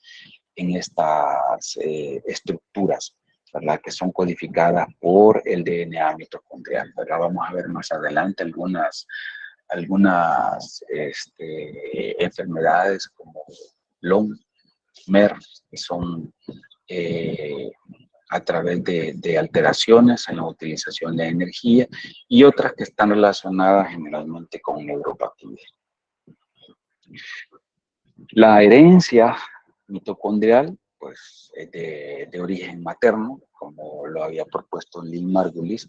estructuras, ¿verdad?, que son codificadas por el DNA mitocondrial. ¿Verdad? Vamos a ver más adelante algunas enfermedades como LOM, MER, que son a través de alteraciones en la utilización de energía, y otras que están relacionadas generalmente con neuropatía. La herencia mitocondrial, pues, es de origen materno, como lo había propuesto Lynn Margulis.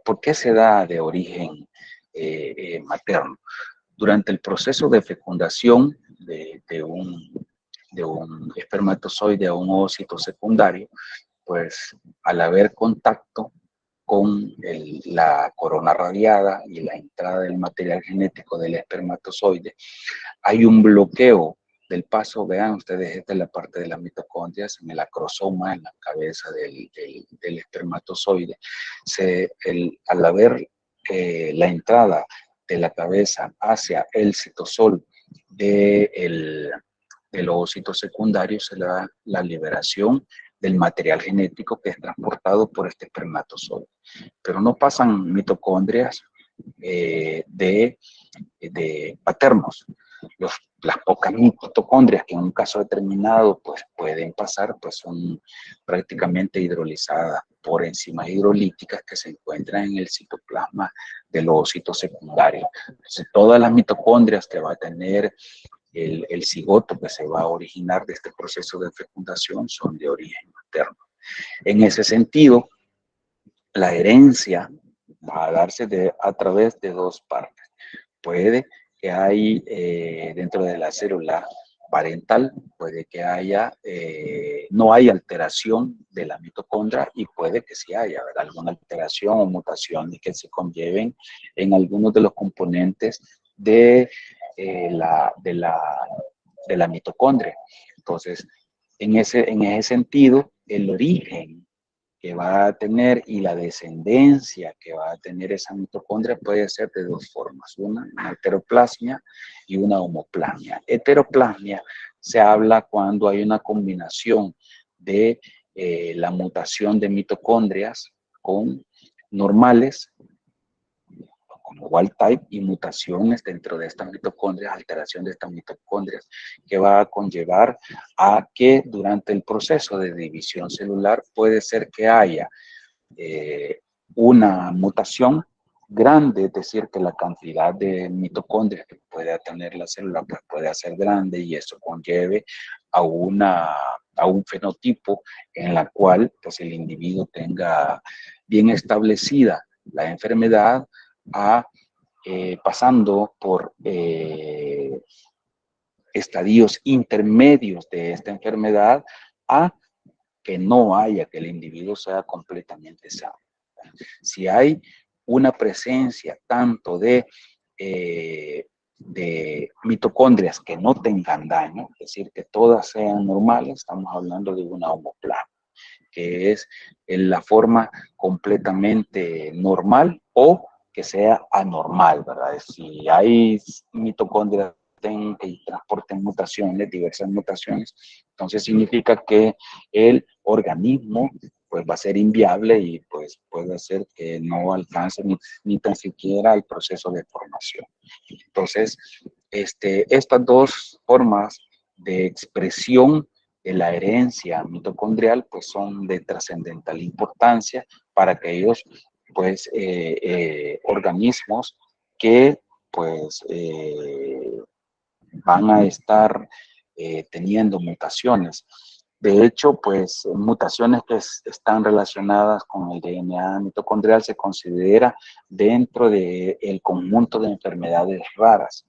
¿Por qué se da de origen materno? Durante el proceso de fecundación de un espermatozoide a un ovocito secundario, pues al haber contacto con la corona radiada y la entrada del material genético del espermatozoide, hay un bloqueo del paso. Vean ustedes, esta es la parte de las mitocondrias, en el acrosoma, en la cabeza del espermatozoide. Al haber la entrada de la cabeza hacia el citosol del ovocito secundario, se le da la liberación del material genético que es transportado por este espermatozoide. Pero no pasan mitocondrias de paternos. Las pocas mitocondrias que en un caso determinado pues, pueden pasar, pues son prácticamente hidrolizadas por enzimas hidrolíticas que se encuentran en el citoplasma del ovocito secundario. Entonces, todas las mitocondrias que va a tener el cigoto que se va a originar de este proceso de fecundación son de origen materno. En ese sentido, la herencia va a darse a través de dos partes. Puede que hay dentro de la célula parental, puede que no haya alteración de la mitocondria, y puede que sí haya, ¿verdad?, alguna alteración o mutaciones que se conlleven en algunos de los componentes de la mitocondria. Entonces, en ese sentido, el origen que va a tener y la descendencia que va a tener esa mitocondria puede ser de dos formas, una heteroplasmia y una homoplasmia. Heteroplasmia se habla cuando hay una combinación de la mutación de mitocondrias con normales, como wild type, y mutaciones dentro de estas mitocondrias, alteración de estas mitocondrias, que va a conllevar a que durante el proceso de división celular puede ser que haya una mutación grande, es decir, que la cantidad de mitocondrias que pueda tener la célula pues puede ser grande, y eso conlleve a un fenotipo en la cual pues el individuo tenga bien establecida la enfermedad, pasando por estadios intermedios de esta enfermedad, a que el individuo sea completamente sano. Si hay una presencia tanto de mitocondrias que no tengan daño, es decir, que todas sean normales, estamos hablando de una homoplasma. que es la forma completamente normal o que sea anormal, ¿verdad? Si hay mitocondrias que transporten mutaciones, diversas mutaciones, entonces significa que el organismo pues va a ser inviable y pues puede ser que no alcance ni tan siquiera el proceso de formación. Entonces, estas dos formas de expresión de la herencia mitocondrial pues son de trascendental importancia para aquellos pues organismos que pues van a estar teniendo mutaciones. De hecho, pues mutaciones que están relacionadas con el DNA mitocondrial se considera dentro del conjunto de enfermedades raras.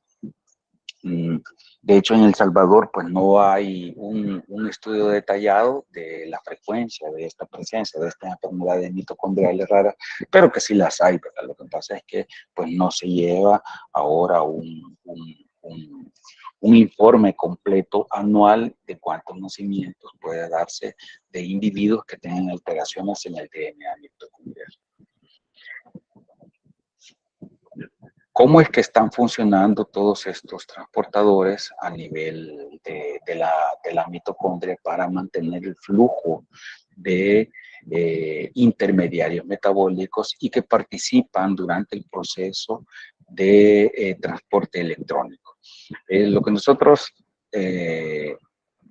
De hecho, en El Salvador, pues no hay un estudio detallado de la frecuencia de esta presencia, de estas enfermedades mitocondriales raras, pero que sí las hay, ¿verdad? Lo que pasa es que pues no se lleva ahora un informe completo anual de cuántos nacimientos puede darse de individuos que tengan alteraciones en el DNA mitocondrial. ¿Cómo es que están funcionando todos estos transportadores a nivel de la mitocondria para mantener el flujo de intermediarios metabólicos y que participan durante el proceso de transporte electrónico? Lo que nosotros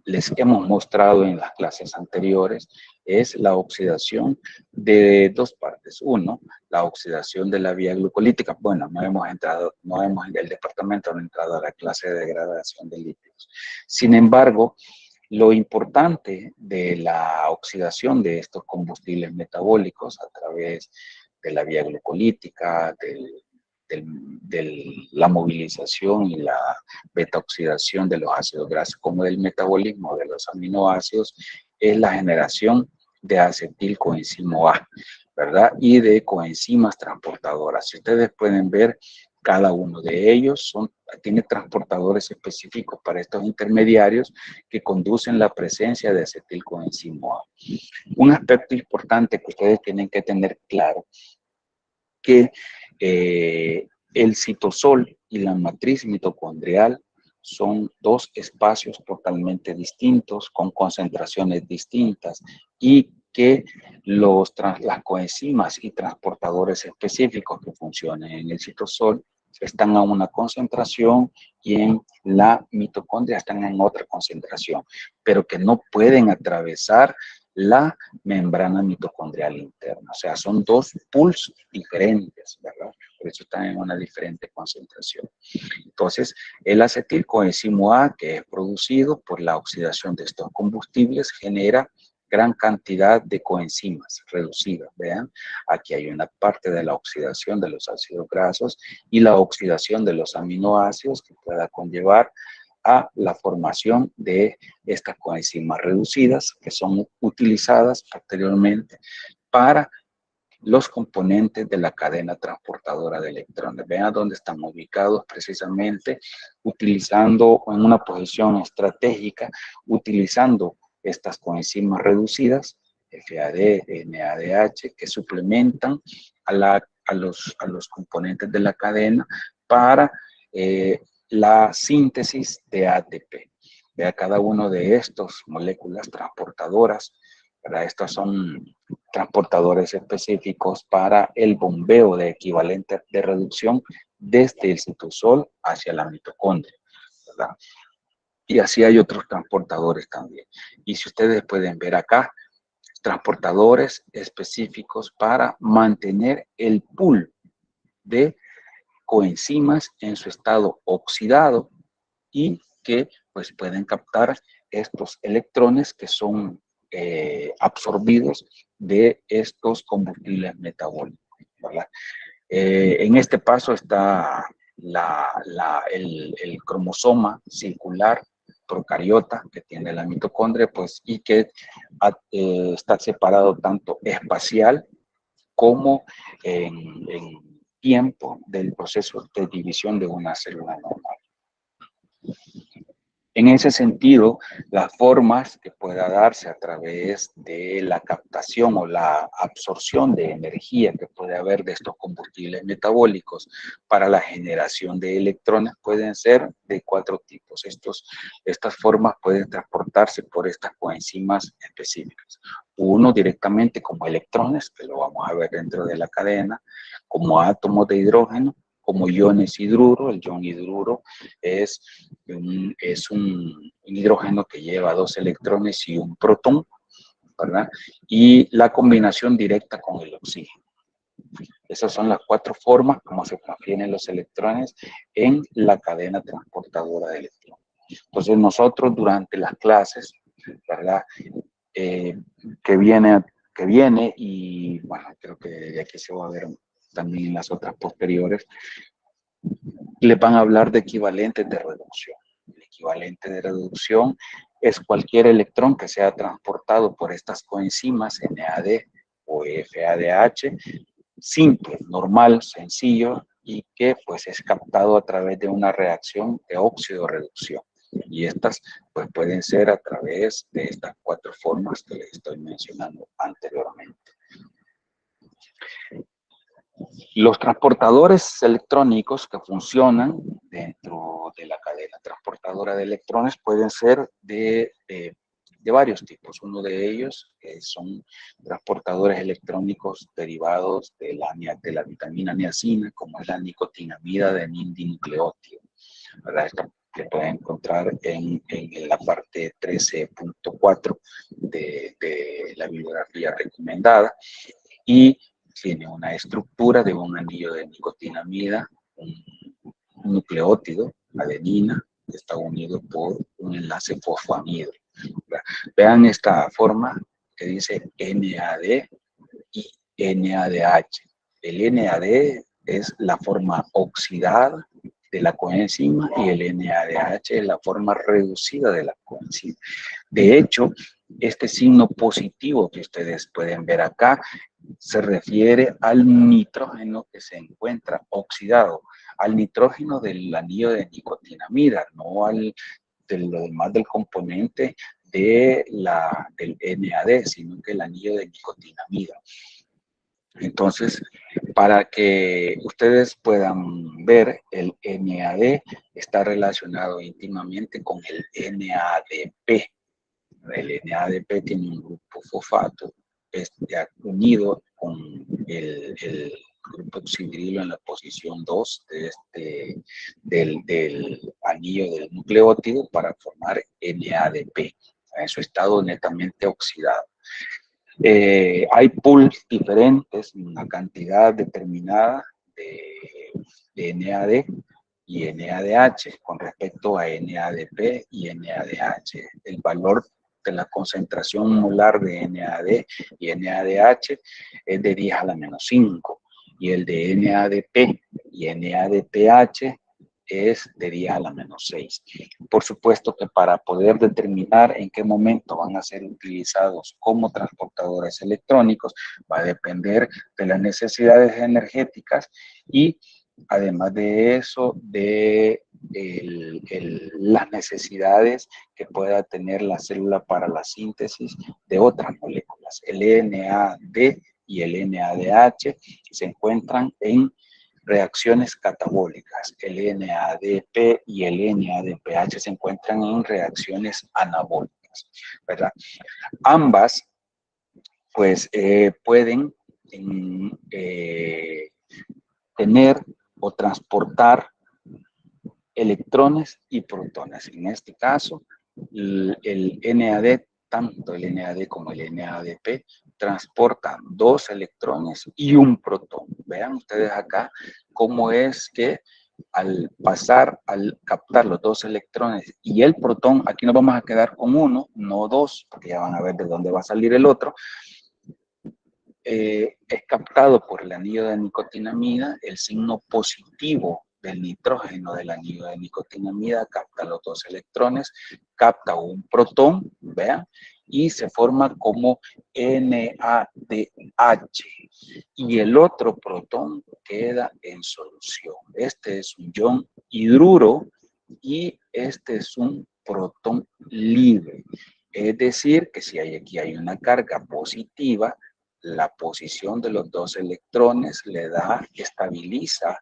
les hemos mostrado en las clases anteriores es la oxidación de dos partes. Uno, la oxidación de la vía glucolítica. Bueno, el departamento no ha entrado a la clase de degradación de lípidos. Sin embargo, lo importante de la oxidación de estos combustibles metabólicos a través de la vía glucolítica, de la movilización y la beta-oxidación de los ácidos grasos, como del metabolismo de los aminoácidos, es la generación de acetilcoenzimo A, ¿verdad? Y de coenzimas transportadoras. Si ustedes pueden ver, cada uno de ellos tiene transportadores específicos para estos intermediarios que conducen la presencia de acetilcoenzimo A. Un aspecto importante que ustedes tienen que tener claro que el citosol y la matriz mitocondrial son dos espacios totalmente distintos, con concentraciones distintas, y que las coenzimas y transportadores específicos que funcionan en el citosol están a una concentración y en la mitocondria están en otra concentración, pero que no pueden atravesar la membrana mitocondrial interna. O sea, son dos pools diferentes, ¿verdad? Por eso están en una diferente concentración. Entonces, el acetilcoenzimo A, que es producido por la oxidación de estos combustibles, genera gran cantidad de coenzimas reducidas. Vean, aquí hay una parte de la oxidación de los ácidos grasos y la oxidación de los aminoácidos que pueda conllevar a la formación de estas coenzimas reducidas que son utilizadas posteriormente para los componentes de la cadena transportadora de electrones. Vean dónde están ubicados precisamente, utilizando en una posición estratégica, utilizando estas coenzimas reducidas, FAD, NADH, que suplementan a los componentes de la cadena para la síntesis de ATP. Vea, cada uno de estos moléculas transportadoras, ¿verdad? Estos son transportadores específicos para el bombeo de equivalentes de reducción desde el citosol hacia la mitocondria, ¿verdad? Y así hay otros transportadores también. Y si ustedes pueden ver acá, transportadores específicos para mantener el pool de coenzimas en su estado oxidado y que pues pueden captar estos electrones que son absorbidos de estos combustibles metabólicos, ¿verdad? En este paso está el cromosoma circular procariota que tiene la mitocondria, pues, y que está separado tanto espacial como en tiempo del proceso de división de una célula normal. En ese sentido, las formas que pueda darse a través de la captación o la absorción de energía que puede haber de estos combustibles metabólicos para la generación de electrones pueden ser de 4 tipos. Estas formas pueden transportarse por estas coenzimas específicas. Uno directamente como electrones, que lo vamos a ver dentro de la cadena, como átomos de hidrógeno, como iones hidruro. El ion hidruro es un hidrógeno que lleva 2 electrones y un protón, ¿verdad? Y la combinación directa con el oxígeno. Esas son las 4 formas como se transfieren los electrones en la cadena transportadora de electrones. Entonces nosotros durante las clases, ¿verdad? Que viene y bueno, creo que de aquí se va a ver también en las otras posteriores, les van a hablar de equivalentes de reducción. El equivalente de reducción es cualquier electrón que sea transportado por estas coenzimas NAD o FADH, simple, normal, sencillo, y que pues es captado a través de una reacción de óxido-reducción. Y estas pues pueden ser a través de estas 4 formas que les estoy mencionando anteriormente. Los transportadores electrónicos que funcionan dentro de la cadena transportadora de electrones pueden ser de varios tipos. Uno de ellos son transportadores electrónicos derivados de la vitamina niacina, como es la nicotinamida de dinucleótido. Esto se puede encontrar en la parte 13.4 de la bibliografía recomendada y tiene una estructura de un anillo de nicotinamida, un nucleótido, adenina, que está unido por un enlace fosfoamidro. Vean esta forma que dice NAD y NADH. El NAD es la forma oxidada de la coenzima y el NADH es la forma reducida de la coenzima. De hecho, este signo positivo que ustedes pueden ver acá se refiere al nitrógeno que se encuentra oxidado, al nitrógeno del anillo de nicotinamida, no de lo demás del componente del NAD, sino que el anillo de nicotinamida. Entonces, para que ustedes puedan ver, el NAD está relacionado íntimamente con el NADP. El NADP tiene un grupo fosfato unido con el grupo oxidrilo en la posición 2 del anillo del nucleótido para formar NADP, en su estado netamente oxidado. Hay pools diferentes, una cantidad determinada de NAD y NADH con respecto a NADP y NADH. El valor de la concentración molar de NAD y NADH es de 10 a la menos 5 y el de NADP y NADPH es de 10 a la menos 6. Por supuesto que para poder determinar en qué momento van a ser utilizados como transportadores electrónicos va a depender de las necesidades energéticas y además de eso, de las necesidades que pueda tener la célula para la síntesis de otras moléculas. El NAD y el NADH se encuentran en reacciones catabólicas. El NADP y el NADPH se encuentran en reacciones anabólicas, ¿verdad? Ambas, pues, pueden tener o transportar electrones y protones. En este caso, el NAD, tanto el NAD como el NADP, transportan 2 electrones y un protón. Vean ustedes acá cómo es que al captar los 2 electrones y el protón, aquí nos vamos a quedar con uno, no 2, porque ya van a ver de dónde va a salir el otro. Es captado por el anillo de nicotinamida, el signo positivo del nitrógeno del anillo de nicotinamida capta los 2 electrones, capta un protón, vean, y se forma como NADH. Y el otro protón queda en solución. Este es un ion hidruro y este es un protón libre. Es decir, que si aquí hay una carga positiva, la posición de los dos electrones le da, estabiliza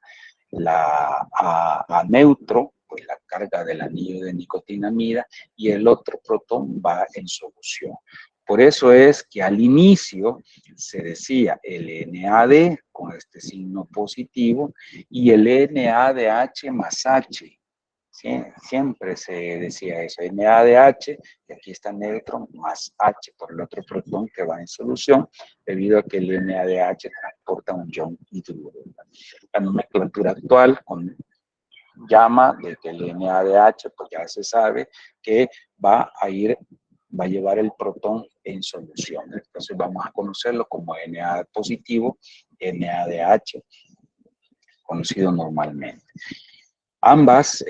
a neutro, pues la carga del anillo de nicotinamida, y el otro protón va en solución. Por eso es que al inicio se decía el NAD con este signo positivo y el NADH más H. Siempre se decía eso, NADH, y aquí está neutro, más H por el otro protón que va en solución, debido a que el NADH transporta un ion hidruro. La nomenclatura actual llama de que el NADH, pues ya se sabe que va a llevar el protón en solución. Entonces vamos a conocerlo como NAD positivo, NADH, conocido normalmente. Ambas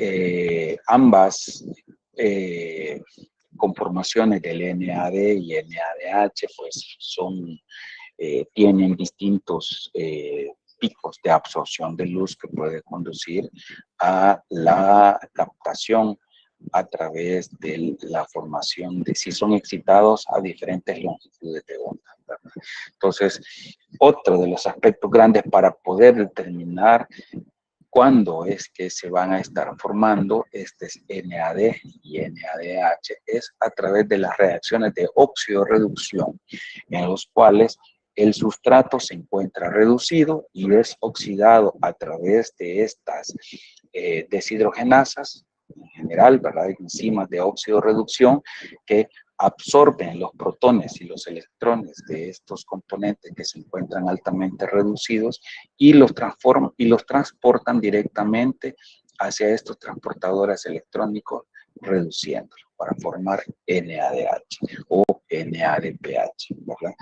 conformaciones del NAD y NADH pues tienen distintos picos de absorción de luz que puede conducir a la captación a través de la formación de, si son excitados a diferentes longitudes de onda, ¿verdad? Entonces, otro de los aspectos grandes para poder determinar cuándo es que se van a estar formando estos NAD y NADH es a través de las reacciones de óxido-reducción, en los cuales el sustrato se encuentra reducido y es oxidado a través de estas deshidrogenasas, en general, ¿verdad? Enzimas de óxido-reducción que absorben los protones y los electrones de estos componentes que se encuentran altamente reducidos y los transforman y los transportan directamente hacia estos transportadores electrónicos, reduciéndolos para formar NADH o NADPH, ¿verdad?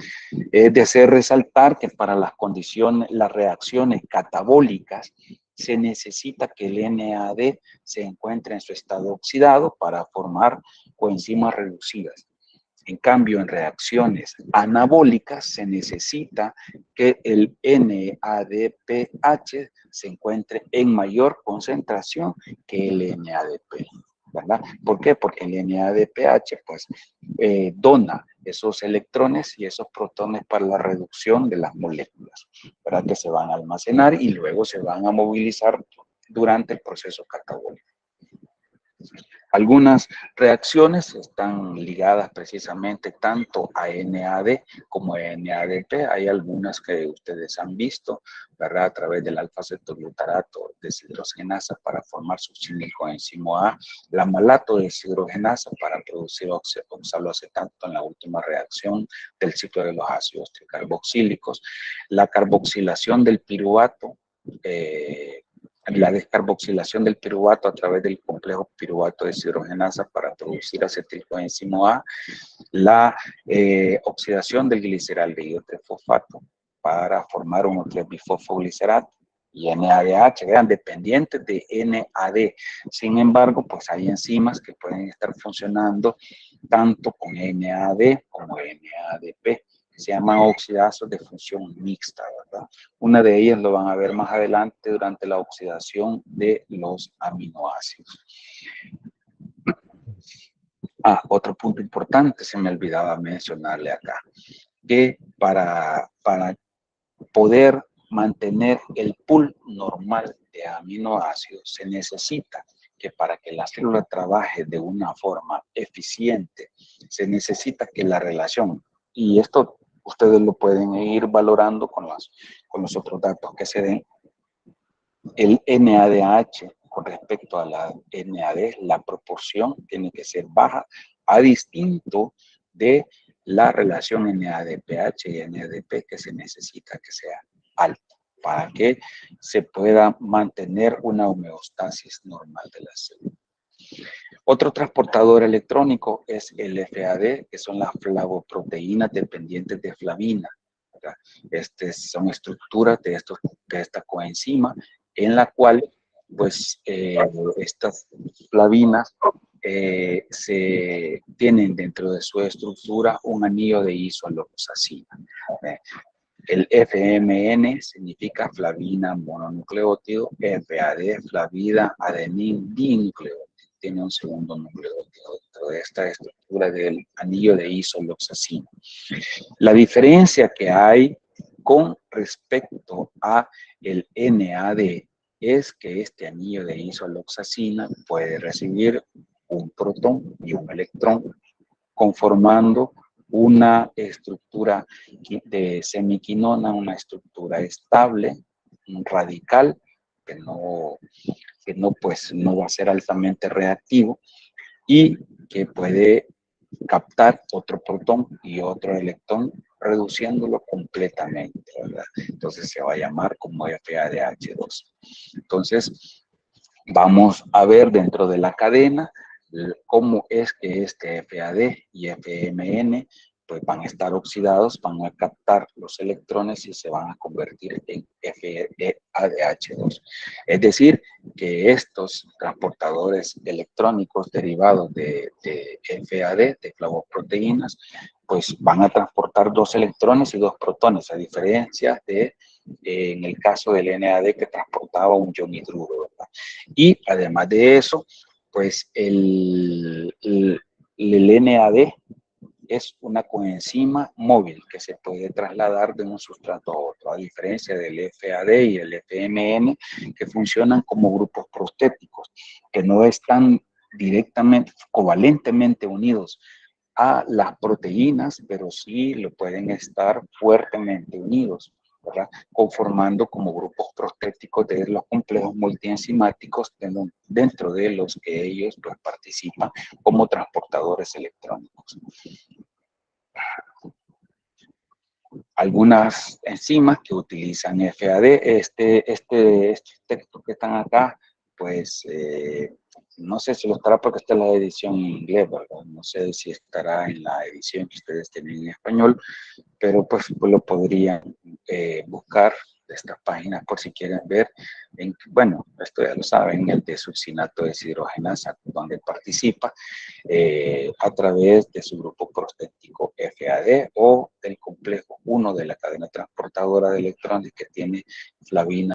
Es de hacer resaltar que para las condiciones, las reacciones catabólicas, se necesita que el NAD se encuentre en su estado oxidado para formar coenzimas reducidas. En cambio, en reacciones anabólicas se necesita que el NADPH se encuentre en mayor concentración que el NADP, ¿verdad? ¿Por qué? Porque el NADPH pues dona esos electrones y esos protones para la reducción de las moléculas, ¿verdad? Que se van a almacenar y luego se van a movilizar durante el proceso catabólico. Algunas reacciones están ligadas precisamente tanto a NAD como a NADP. Hay algunas que ustedes han visto, ¿verdad? A través del alfa-cetoglutarato deshidrogenasa para formar succinilcoenzimo A, la malato deshidrogenasa para producir oxaloacetato en la última reacción del ciclo de los ácidos tricarboxílicos, la carboxilación del piruvato, la descarboxilación del piruvato a través del complejo piruvato deshidrogenasa para producir acetilcoenzimo A, la oxidación del gliceraldehído trifosfato para formar un 3-bifosfoglicerato y NADH, vean, dependientes de NAD. Sin embargo, pues hay enzimas que pueden estar funcionando tanto con NAD como NADP, que se llaman oxidazos de función mixta, ¿verdad? Una de ellas lo van a ver más adelante durante la oxidación de los aminoácidos. Otro punto importante, se me olvidaba mencionarle acá, que para poder mantener el pool normal de aminoácidos se necesita que para que la célula trabaje de una forma eficiente, se necesita que la relación, y esto ustedes lo pueden ir valorando con los otros datos que se den, el NADH con respecto a la NAD, la proporción tiene que ser baja, a distinto de la relación NADPH y NADP que se necesita que sea alta para que se pueda mantener una homeostasis normal de la célula. Otro transportador electrónico es el FAD, que son las flavoproteínas dependientes de flavina. Son estructuras de esta coenzima en la cual pues estas flavinas se tienen dentro de su estructura un anillo de isoleucina. El FMN significa flavina mononucleótido, FAD, flavida adenin dinucleótido. tiene un segundo núcleo dentro de esta estructura del anillo de isoloxacina. La diferencia que hay con respecto a el NAD es que este anillo de isoloxacina puede recibir un protón y un electrón, conformando una estructura de semiquinona, una estructura estable, un radical, que no pues, no va a ser altamente reactivo y que puede captar otro protón y otro electrón, reduciéndolo completamente, ¿verdad? Entonces se va a llamar como FADH2. Entonces, vamos a ver dentro de la cadena cómo es que este FAD y FMN pues van a estar oxidados, van a captar los electrones y se van a convertir en FADH2. Es decir, que estos transportadores electrónicos derivados de FAD, de flavoproteínas, pues van a transportar 2 electrones y 2 protones, a diferencia de en el caso del NAD que transportaba un ion hidruro, ¿verdad? Y además de eso, pues el NAD es una coenzima móvil que se puede trasladar de un sustrato a otro, a diferencia del FAD y el FMN, que funcionan como grupos prostéticos, que no están directamente, covalentemente unidos a las proteínas, pero sí lo pueden estar fuertemente unidos, ¿verdad? Conformando como grupos prostéticos de los complejos multienzimáticos dentro de los que ellos pues, participan como transportadores electrónicos. Algunas enzimas que utilizan FAD, este texto que están acá, pues no sé si lo estará porque está en la edición en inglés, ¿verdad? No sé si estará en la edición que ustedes tienen en español, pero pues lo podrían buscar de estas páginas por si quieren ver. Bueno, esto ya lo saben, el desuccinato de deshidrogenasa, donde participa a través de su grupo prostético FAD o del complejo 1 de la cadena transportadora de electrones que tiene flavina